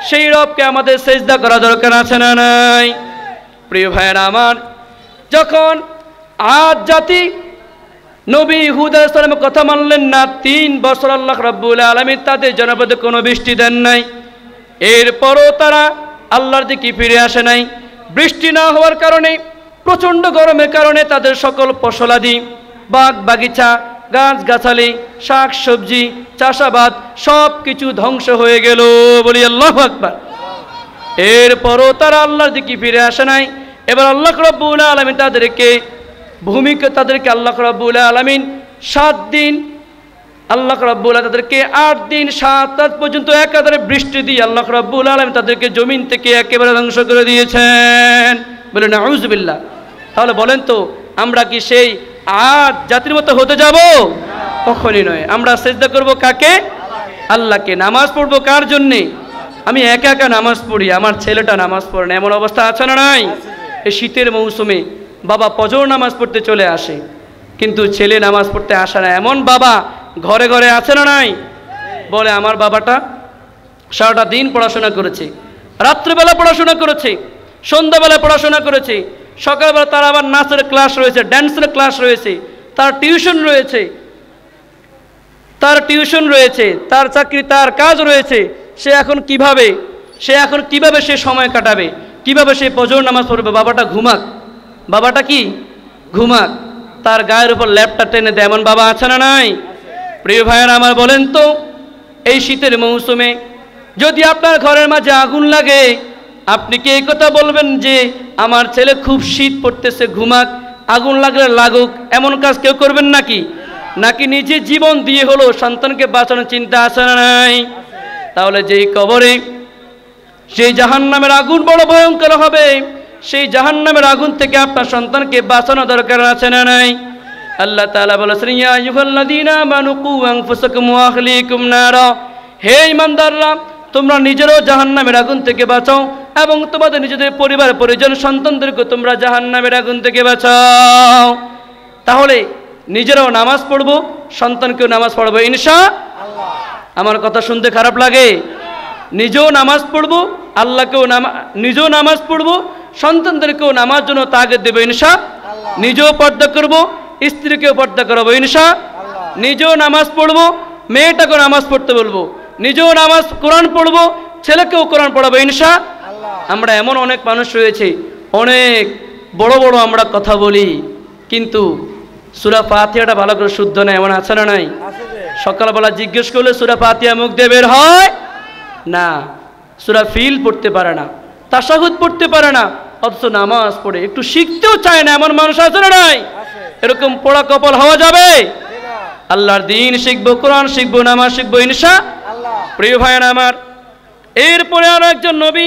সেই রবকে আমাদের সেজদা করা দরকার আছে না নাই? প্রিয় ভাইয়েরা আমার, যখন আদ জাতি নবী হুদ আলাইহিস সালামের কথা মানলেন না, 3 বছর আল্লাহ রাব্বুল আলামিন তাদের জনপদে কোনো বৃষ্টি দেন নাই। এরপরও তারা আল্লাহর দিকে ফিরে আসে নাই। বৃষ্টি না হওয়ার কারণে, প্রচণ্ড গরমের কারণে তাদের সকল ফসলাদি, বাগ বাগিচা, গাছ গাছালি, শাক সবজি, চাষাবাদ সব কিছু ধ্বংস হয়ে গেল। বলি আল্লাহু আকবার। এরপরও তারা আল্লাহর দিকে ফিরে আসে নাই। এবার আল্লাহ রাব্বুল আলামিন তাদেরকে আল্লাহ রাব্বুল আলামিন 7 দিন, আল্লাহ রাব্বুল আলামিন তাদেরকে 8 দিন 7 রাত পর্যন্ত একাধারে বৃষ্টি দিয়ে আল্লাহ রাব্বুল আলামিন তাদেরকে জমিন থেকে একেবারে ধ্বংস করে দিয়েছেন। বলে নাউযুবিল্লাহ। তাহলে বলেন তো আমরা কি সেই আদ জাতির মতো হতে যাব? কখনই নয়। আমরা সিজদা করব কাকে? আল্লাহকে। নামাজ পড়বো কার জন্যে? আমি একা একা নামাজ পড়ি, আমার ছেলেটা নামাজ পড়ে না, এমন অবস্থা আছে না নাই? এই শীতের মৌসুমে বাবা ফজর নামাজ পড়তে চলে আসে, কিন্তু ছেলে নামাজ পড়তে আসে না। এমন বাবা ঘরে ঘরে আছে না নাই? বলে আমার বাবাটা সারাটা দিন পড়াশোনা করেছে, রাত্রিবেলা পড়াশোনা করেছে, সন্ধ্যাবেলা পড়াশোনা করেছে, সকালবেলা তার আবার নাচের ক্লাস রয়েছে, ড্যান্সের ক্লাস রয়েছে, তার টিউশন রয়েছে, তার চাকরি, তার কাজ রয়েছে। সে এখন কিভাবে সে সময় কাটাবে? কিভাবে সে ফজর নামাজ পড়বে? বাবাটা ঘুমাক। বাবাটা কি ঘুমাক, তার গায়ের উপর ল্যাপটা টেনে দেয়। এমন বাবা আছে না নাই? প্রিয় ভাইয়েরা আমার, বলেন তো এই শীতের মৌসুমে যদি আপনার ঘরের মাঝে আগুন লাগে, আপনি কি এই কথা বলবেন যে আমার ছেলে খুব শীত পড়তেছে, ঘুমাক, আগুন লাগলে লাগুক, এমন কাজ কেউ করবেন নাকি? নাকি নিজে জীবন দিয়ে হলো সন্তানকে বাঁচানোর চিন্তা আছে না নাই? তাহলে যেই কবরে সেই জাহান্নামের আগুন বড় ভয়ঙ্কর হবে, সেই জাহান্নামের আগুন থেকে আপনার সন্তানকে বাঁচানো দরকার আছে না নাই? আল্লাহ তাআলা বলেছেন, ইয়া আইয়ুহাল্লাযীনা আমানু কু আনফুসাকুম ওয়া আহলিকুম নারা, হে ঈমানদাররা তোমরা নিজেরাও জাহান্নামের আগুন থেকে বাঁচাও এবং তোমাদের নিজেদের পরিবার পরিজন সন্তানদেরকে তোমরা জাহান্নামের আগুন থেকে বাঁচাও। তাহলে নিজেরাও নামাজ পড়বো, সন্তানকেও নামাজ পড়বো ইনশাআল্লাহ। আমার কথা শুনতে খারাপ লাগে? নিজেও নামাজ পড়বো, আল্লাহকেও নিজেও নামাজ পড়বো, সন্তানদেরকেও নামাজ জন্য তাগিদ দেবো ইনশাআল্লাহ। নিজেও পর্দা করবো, স্ত্রীকেও পর্দা করাবো ইনশাআল্লাহ। নিজেও নামাজ পড়বো, মেয়েটাকেও নামাজ পড়তে বলবো, নিজেও নামাজ কোরআন পড়বো, ছেলেকেও কোরআন পড়াবো ইনশাআল্লাহ। আমরা এমন অনেক মানুষ রয়েছে, অনেক বড় বড় আমরা কথা বলি, কিন্তু সূরা ফাতিহাটা ভালো করে শুদ্ধ না, এমন আছে না নাই? সকালবেলা জিজ্ঞেস করলে সূরা ফাতিহা মুখ দিয়ে বের হয় না, সূরা ফিল পড়তে পারে না, তাশাহুদ পড়তে পারে না, অথচ নামাজ পড়ে, একটু শিখতেও চায় না, এমন মানুষ আছে না নাই? এরকম পোড়া কপাল হওয়া যাবে? আল্লাহর দ্বীন শিখবো, কোরআন শিখবো, নামাজ শিখবো আল্লাহ। প্রিয় ভাইয়েরা আমার, এরপরে আরো একজন নবী,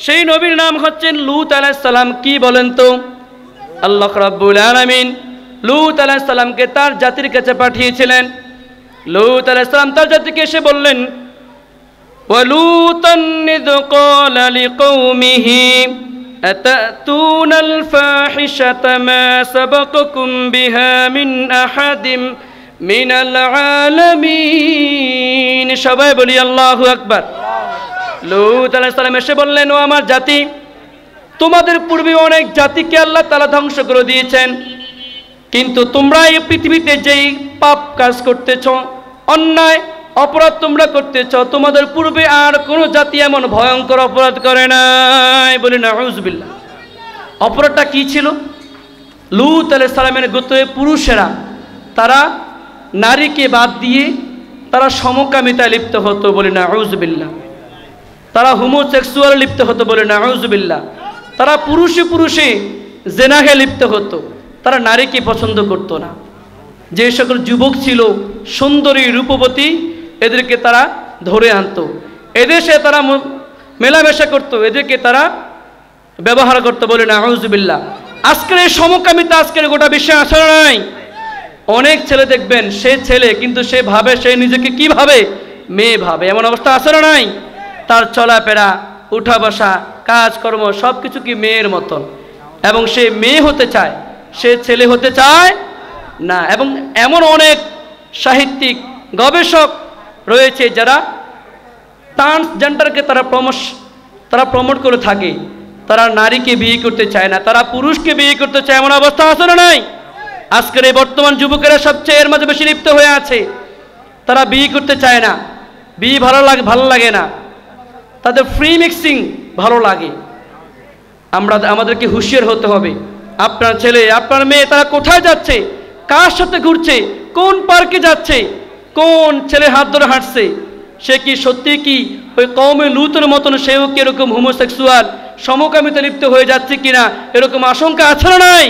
সেই নবীর নাম হচ্ছেন লূত আলাইহিস সালাম। কি বলেন তো? আল্লাহ রাব্বুল আলামিন লূত আলাইহিস সালামকে তার জাতির কাছে পাঠিয়েছিলেন। লূত আলাইহিস সালাম তার জাতিকে এসে বললেন, ওয়ালূতান ইয ক্বালা লিকওমিহি আতাতুনাল ফাহিশাতা মা সাবাকাকুম বিহা মিন আহাদিম মিনাল আলামিন। সবাই বলি আল্লাহু আকবার। লূত আলাইহিস সালাম এসে বললেন, ও আমার জাতি, তোমাদের পূর্বে অনেক জাতিকে আল্লাহ তাআলা ধ্বংস করে দিয়েছেন, কিন্তু তোমরা এই পৃথিবীতে যেই পাপ কাজ করতেছ, অন্যায় অপরাধ তোমরা করতেছ, তোমাদের পূর্বে আর কোনো জাতি এমন ভয়ঙ্কর অপরাধ করে নাই। বলি নাউযুবিল্লাহ। অপরাধটা কি ছিল? লূত আলাইহিস সালামের গোত্রে পুরুষেরা তারা নারীকে বাদ দিয়ে তারা সমকামিতায় লিপ্ত হতো। বলি নাউযুবিল্লাহ। তারা হোমোসেক্সুয়াল লিপ্ত হতো। বলি নাউযুবিল্লাহ। তারা পুরুষে পুরুষে জেনাহে লিপ্ত হতো। তারা নারীকে পছন্দ করত না। যে সকল যুবক ছিল সুন্দরী রূপবতী, এদেরকে তারা ধরে আনতো, এদেশে তারা মেলামেশা করত, এদেরকে তারা ব্যবহার করতো। বলে নাউযুবিল্লাহ। আজকের এই সমকামিতা আজকের গোটা বিশ্বে আসলে নাই। অনেক ছেলে দেখবেন, সে ছেলে কিন্তু সে ভাবে সে নিজেকে কি ভাবে? মেয়ে ভাবে। এমন অবস্থা আসলে নাই। তার চলাফেরা, উঠা বসা, কাজকর্ম সব কিছু কি মেয়ের মতন, এবং সে মেয়ে হতে চায়, সে ছেলে হতে চায় না। এবং এমন অনেক সাহিত্যিক গবেষক রয়েছে যারা ট্রান্সজেন্ডারকে তারা প্রমোট করে থাকে। তারা নারীকে বিয়ে করতে চায় না, তারা পুরুষকে বিয়ে করতে চায়। এমন অবস্থা আসলে নাই। আজকের এই বর্তমান যুবকেরা সবচেয়ে এর মাঝে বেশি লিপ্ত হয়ে আছে। তারা বিয়ে করতে চায় না, বিয়ে ভালো লাগে না, তাদের ফ্রি মিক্সিং ভালো লাগে। আমাদেরকে হুঁশিয়ার হতে হবে। আপনার ছেলে, আপনার মেয়ে তারা কোথায় যাচ্ছে, কার সাথে ঘুরছে, কোন পার্কে যাচ্ছে, কোন ছেলে হাত ধরে হাঁটছে, সে কি সত্যি কি ওই কওমে লূতের মতন সেও কি এরকম হোমোসেক্সুয়াল সমকামিতা লিপ্ত হয়ে যাচ্ছে কিনা, এরকম আশঙ্কা আছে না নাই?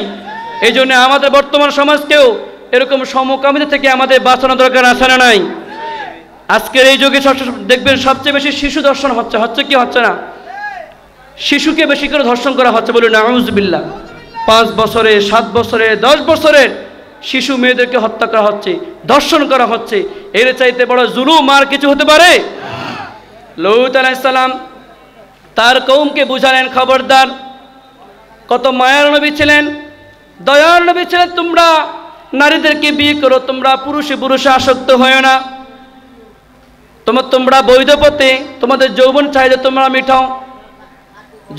এই জন্য আমাদের বর্তমান সমাজকেও এরকম সমকামিতা থেকে আমাদের বাঁচানো দরকার আছে না নাই? আজকের এই যুগে দেখবেন সবচেয়ে বেশি শিশু ধর্ষণ হচ্ছে কি হচ্ছে না? শিশুকে বেশি করে ধর্ষণ করা হচ্ছে। বলে নাউযুবিল্লাহ। 5 বছরের, 7 বছরের, 10 বছরের শিশু মেয়েদেরকে হত্যা করা হচ্ছে, ধর্ষণ করা হচ্ছে। এর চাইতে বড় জুলুম আর কিছু হতে পারে? লূত আলাইহিস সালাম তার কওমকে বুঝালেন, খবরদার। কত মায়ার নবী ছিলেন, দয়ার নবী ছিলেন। তোমরা নারীদেরকে বিয়ে করো, তোমরা পুরুষে পুরুষে আসক্ত হয় না, তোমরা বৈধ পথে তোমাদের যৌবন চাহিদা তোমরা মিটাও।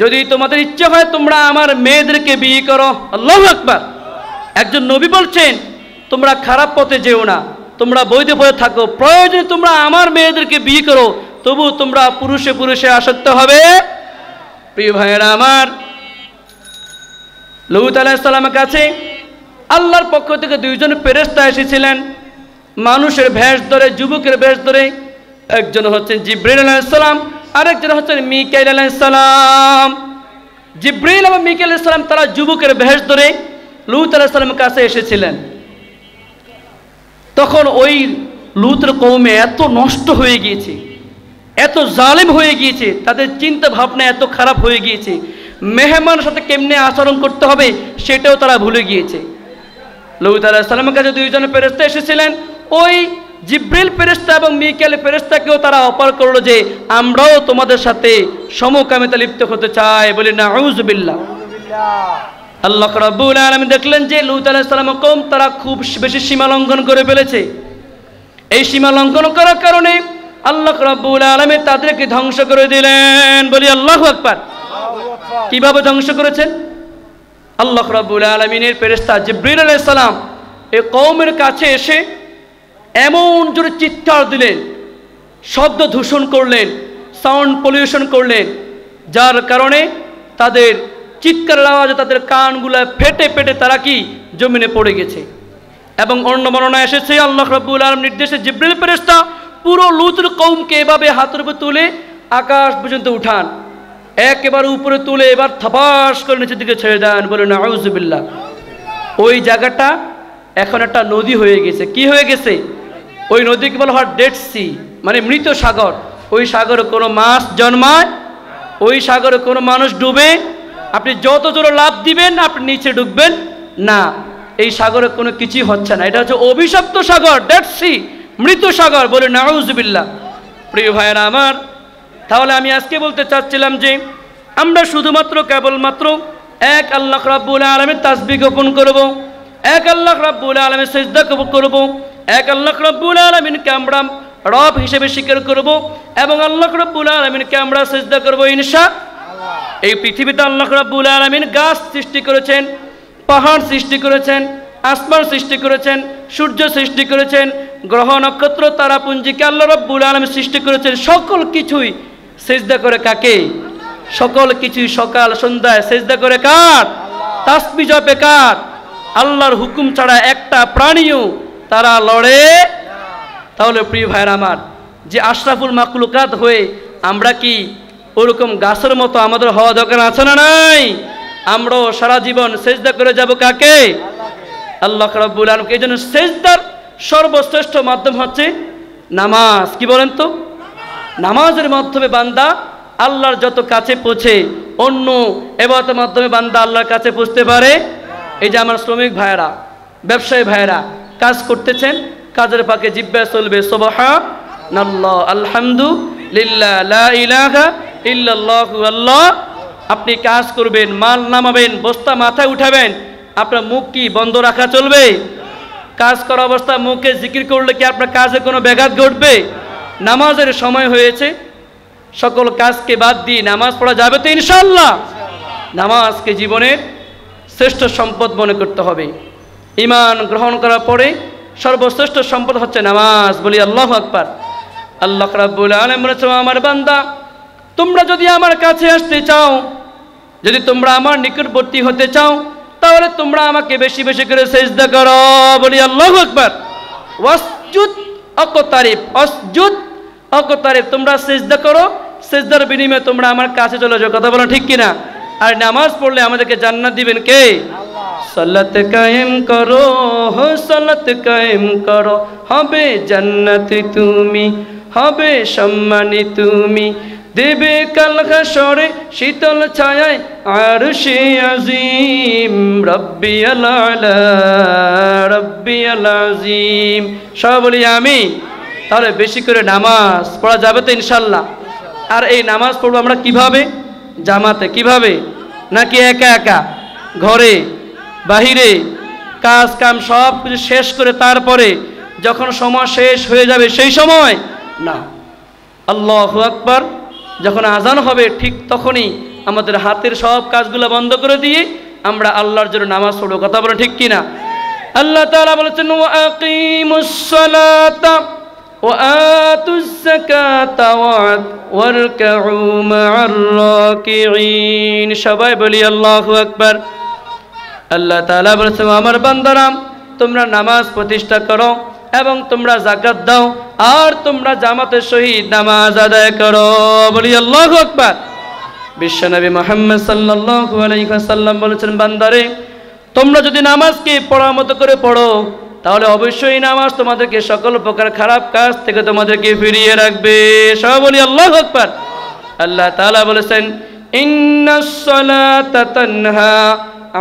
যদি তোমাদের ইচ্ছে হয় তোমরা আমার মেয়েদেরকে বিয়ে করো। আল্লাহু আকবার। একজন নবী বলছেন তোমরা খারাপ পথে যেও না, তোমরা বৈধ পথে থাকো, প্রয়োজনে তোমরা আমার মেয়েদেরকে বিয়ে করো, তবু তোমরা পুরুষে পুরুষে আসক্ত হবে। প্রিয় ভাইয়েরা আমার, লূত আলাইহিস সালামের কাছে আল্লাহর পক্ষ থেকে 2 জন ফেরেশতা এসেছিলেন মানুষের বেশ ধরে, যুবকের বেশ ধরে। একজন হচ্ছেন জিবরিল আলাইহিস সালাম, আরেকজন হচ্ছেন মিকাইল আলাইহিস সালাম। জিবরিল এবং মিকাইল আলাইহিস সালাম তারা যুবকের বেশ ধরে লূত আলাইহিস সালামের কাছে এসেছিলেন। তখন ওই লূতের কওমে এত নষ্ট হয়ে গিয়েছে, এত জালিম হয়ে গিয়েছে, তাদের চিন্তা ভাবনা এত খারাপ হয়ে গিয়েছে, মেহমানের সাথে কেমনে আচরণ করতে হবে সেটাও তারা ভুলে গিয়েছে। লূত আলাইহিস সালামের কাছে 2 জন ফেরেশতা এসেছিলেন। ওই জিবরিল ফেরেশতা এবং মিকাইল ফেরেশতাকেও তারা অফার করলো যে আমরাও তোমাদের সাথে সমকামিতা লিপ্ত হতে চাই। বলি নাউযুবিল্লাহ। আল্লাহ রাব্বুল আলামিন দেখলেন যে লূত আলাইহিস সালামের কওম তারা খুব বেশি সীমা লঙ্ঘন করে ফেলেছে। এই সীমা লঙ্ঘন করার কারণে আল্লাহ রাব্বুল আলামিন তাদেরকে ধ্বংস করে দিলেন। বলি আল্লাহু আকবার। কিভাবে ধ্বংস করেছেন? আল্লাহ রাব্বুল আলামিনের ফেরেশতা জিবরিল আলাইহিস সালাম এই কওমের কাছে এসে এমন জোরে চিৎকার দিলেন, শব্দ দূষণ করলেন, সাউন্ড পলিউশন করলেন, যার কারণে তাদের চিৎকারের আওয়াজে তাদের কানগুলা ফেটে ফেটে তারা কি জমিনে পড়ে গেছে। এবং অন্য বর্ণনা এসেছে আল্লাহ রাব্বুল আলামিন নির্দেশে জিবরিল ফেরেশতা পুরো লূতের কওমকে এভাবে হাতের উপর তুলে আকাশ পর্যন্ত উঠান, একেবারে উপরে তুলে এবার থাপাস করে নিচের দিকে ছেড়ে দেন। বলে নাউযুবিল্লাহ। ওই জায়গাটা এখন একটা নদী হয়ে গেছে। কি হয়ে গেছে? ওই নদীকে বলা হয় ডেড সি, মানে মৃত সাগর। ওই সাগরে কোনো মাছ জন্মায়, ওই সাগরে কোনো মানুষ ডুবে, আপনি যত জোরে লাফ দিবেন আপনি নিচে ডুববেন না, এই সাগরে কোনো কিছুই হচ্ছে না। এটা হচ্ছে অভিশপ্ত সাগর, ডেড সি, মৃত সাগর, বলে নাউজুবিল্লাহ। প্রিয় ভাইয়েরা আমার, তাহলে আমি আজকে বলতে চাচ্ছিলাম যে আমরা শুধুমাত্র কেবলমাত্র এক আল্লাহ রাব্বুল আলামিন তাসবিহ গোপন করব, এক আল্লাহ রাব্বুল আলামিন সিজদা করব, এক আল্লাহ রাব্বুল আলামিনকে আমরা রব হিসেবে স্বীকার করব এবং আল্লাহ রাব্বুল আলামিনকে আমরা সিজদা করব ইনশাআল্লাহ। এই পৃথিবীতে আল্লাহ রাব্বুল আলামিন গাছ সৃষ্টি করেছেন, পাহাড় সৃষ্টি করেছেন, আসমান সৃষ্টি করেছেন, সূর্য সৃষ্টি করেছেন, গ্রহ নক্ষত্র তারাপুঞ্জিকে আল্লাহ রাব্বুল আলামিন সৃষ্টি করেছেন। সকল কিছুই সিজদা করে কাকে? সকল কিছুই সকাল সন্ধ্যায় সিজদা করে কার? তাসবিহ জপে কার? আল্লাহর হুকুম ছাড়া একটা প্রাণীও তারা লড়ে। তাহলে প্রিয় ভাইরা আমার, যে আশরাফুল মাখলুকাত হয়ে আমরা কি ওরকম গাছের মতো আমাদের হওয়া দরকার আছে না নাই? আমরাও সারা জীবন সিজদা করে যাব কাকে? আল্লাহ রাব্বুল আলামিন। এই জন্য সিজদার সর্বশ্রেষ্ঠ মাধ্যম হচ্ছে নামাজ। কি বলেন তো? নামাজের মাধ্যমে বান্দা আল্লাহর যত কাছে পৌঁছে, অন্য ইবাদতের মাধ্যমে বান্দা আল্লাহর কাছে পৌঁছতে পারে। এই যে আমার শ্রমিক ভাইরা, ব্যবসায়ী ভাইরা কাজ করতেছেন, কাজের পাকে জিহ্বায় চলবে সুবহানাল্লাহ, আলহামদুলিল্লাহ, লা ইলাহা ইল্লাল্লাহু আল্লাহ। আপনি কাজ করবেন, মাল নামাবেন, বস্তা মাথায় উঠাবেন, আপনার মুখ কি বন্ধ রাখা চলবে? কাজ করা অবস্থায় মুখে জিকির করলে কি আপনার কাজে কোনো ব্যাঘাত ঘটবে? নামাজের সময় হয়েছে, সকল কাজকে বাদ দিয়ে নামাজ পড়া যাবে তো ইনশাআল্লাহ? নামাজকে জীবনের শ্রেষ্ঠ সম্পদ মনে করতে হবে। ঈমান গ্রহণ করার পরে সর্বশ্রেষ্ঠ সম্পদ হচ্ছে নামাজ। বলি আল্লাহু আকবার। আল্লাহ রাব্বুল আলামিন বলেছেন, আমার বান্দা তোমরা যদি আমার কাছে আসতে চাও, যদি তোমরা আমার নিকটবর্তী হতে চাও, তাহলে তোমরা আমাকে বেশি বেশি করে সিজদা করো। বলি আল্লাহু আকবার। ওয়াসজুদ আকতারিব, ওয়াসজুদ আকতারিব, তোমরা সিজদা করো, সিজদার বিনিময়ে তোমরা আমার কাছে চলে যাও। কথা বলো ঠিক কিনা? আর নামাজ পড়লে আমাদেরকে জান্নাত দিবেন কে? সালাত কায়েম করো, সালাত কায়েম করো, হবে জান্নাত তুমি, হবে সম্মানী তুমি, দেবে কাল হাসরে শীতল ছায়ায় আরশে আজিম, রব্বিয়াল আলা, রব্বিয়াল আজিম। সবাই বলি আমিন। তাহলে বেশি করে নামাজ পড়া যাবে তো ইনশাল্লাহ? আর এই নামাজ পড়বো আমরা কিভাবে? জামাতে। কিভাবে? নাকি একা একা ঘরে বাহিরে কাজ কাম সব কিছু শেষ করে তারপরে যখন সময় শেষ হয়ে যাবে সেই সময় না। আল্লাহু আকবার, যখন আজান হবে ঠিক তখনই আমাদের হাতের সব কাজগুলো বন্ধ করে দিয়ে আমরা আল্লাহর জন্য নামাজ পড়ব। কথা বলে ঠিক কিনা? আল্লাহ তাআলা বলেছেন, ওয়া আকিমুস সালাতা ওয়া আতুজ যাকাতা ওয়ারকাউ মা'আর রাকিঈন। সবাই বলি আল্লাহু আকবার। আল্লাহ তাআলা বলেছেন, আমার বান্দারা তোমরা নামাজ প্রতিষ্ঠা করো এবং তোমরা যাকাত দাও আর তোমরা জামাতের সহিত নামাজ আদায় করো। বলি আল্লাহু আকবার। বিশ্বনবী মুহাম্মদ সাল্লাল্লাহু আলাইহি ওয়াসাল্লাম বলেছেন, বান্দারে তোমরা যদি নামাজকে পড়ার মতো করে পড়ো তাহলে অবশ্যই নামাজ তোমাদেরকে সকল প্রকার খারাপ কাজ থেকে তোমাদেরকে ফিরিয়ে রাখবে। সবাই বলি আল্লাহু আকবার। আল্লাহ তাআলা বলেছেন, ইন্নাস সালাতা তানহা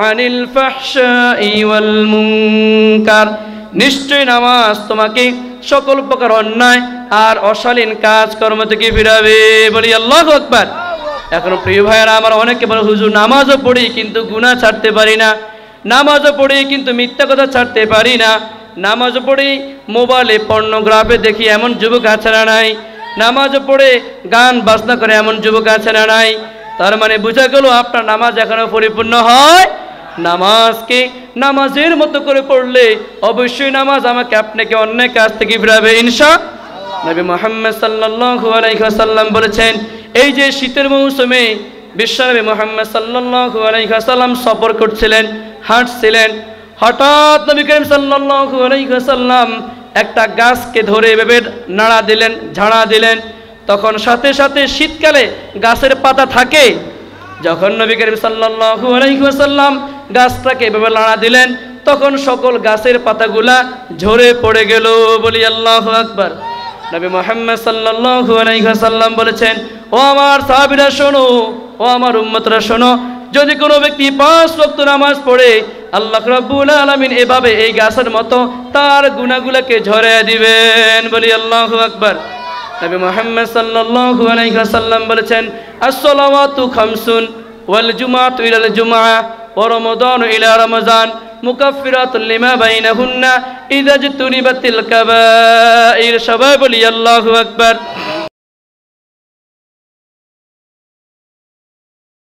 আনিল ফাহশাই ওয়াল মুনকার, নিশ্চয় নামাজ তোমাকে সকল প্রকার অন্যায় আর অশালীন কাজ কর্ম থেকে ফিরাবে। বলি আল্লাহু আকবার। এখন প্রিয় ভাইয়েরা আমার, অনেকে বলে হুজুর নামাজও পড়ি কিন্তু গুনাহ ছাড়তে পারি না, নামাজও পড়ি কিন্তু মিথ্যা কথা ছাড়তে পারি না, নামাজও পড়ি মোবাইলে পর্নোগ্রাফি দেখি এমন যুবক আছে না নাই, নামাজও পড়ে গান বাজনা করে এমন যুবক আছে না নাই। তার মানে বোঝা গেল আপনার নামাজ এখনো পরিপূর্ণ হয়। নামাজকে নামাজের মতো করে পড়লে অবশ্যই নামাজ আমাকে আপনাকে অন্যায় কাজ থেকে ফিরাবে ইনশাআল্লাহ। নবী মুহাম্মদ সাল্লাল্লাহু আলাইহি ওয়াসাল্লাম বলেছেন, এই যে শীতের মৌসুমে বিশ্বনবী মুহাম্মদ সাল্লাল্লাহু আলাইহি ওয়াসাল্লাম সফর করছিলেন, হাঁটছিলেন, হঠাৎ নবী করিম সাল্লাল্লাহু আলাইহি ওয়াসাল্লাম একটা গাছকে ধরে এভাবে নাড়া দিলেন, ঝাড়া দিলেন। তখন সাথে সাথে শীতকালে গাছের পাতা থাকে, যখন নবী করিম সাল্লাল্লাহু আলাইহি ওয়াসাল্লাম গাছটাকে এভাবে নাড়া দিলেন তখন সকল গাছের পাতাগুলা ঝরে পড়ে গেল। বলি আল্লাহু আকবার। নবী মুহাম্মদ সাল্লাল্লাহু আলাইহি ওয়াসাল্লাম বলেছেন, ও আমার সাহাবীরা শোনো, ও আমার উম্মতরা শোনো, যদি কোনো ব্যক্তি 5 ওয়াক্ত নামাজ পড়ে আল্লাহ রাব্বুল আলামিন এভাবে এই গাছের মতো তার গুনাহগুলোকে ঝরিয়ে দিবেন। বলি আল্লাহু আকবার। নবী মুহাম্মদ সাল্লাল্লাহু আলাইহি ওয়াসাল্লাম বলেছেন, আস-সালাওয়াতু খামসুন ওয়াল জুমআতু ইলাল জুমআহ ওয়া রমাদানু ইলা রমাজান মুকাফফিরাতুল লিমা বাইনাহুন্না ইযা জতুনিবাতিল কাবাইর। সবাই বলি আল্লাহু আকবার।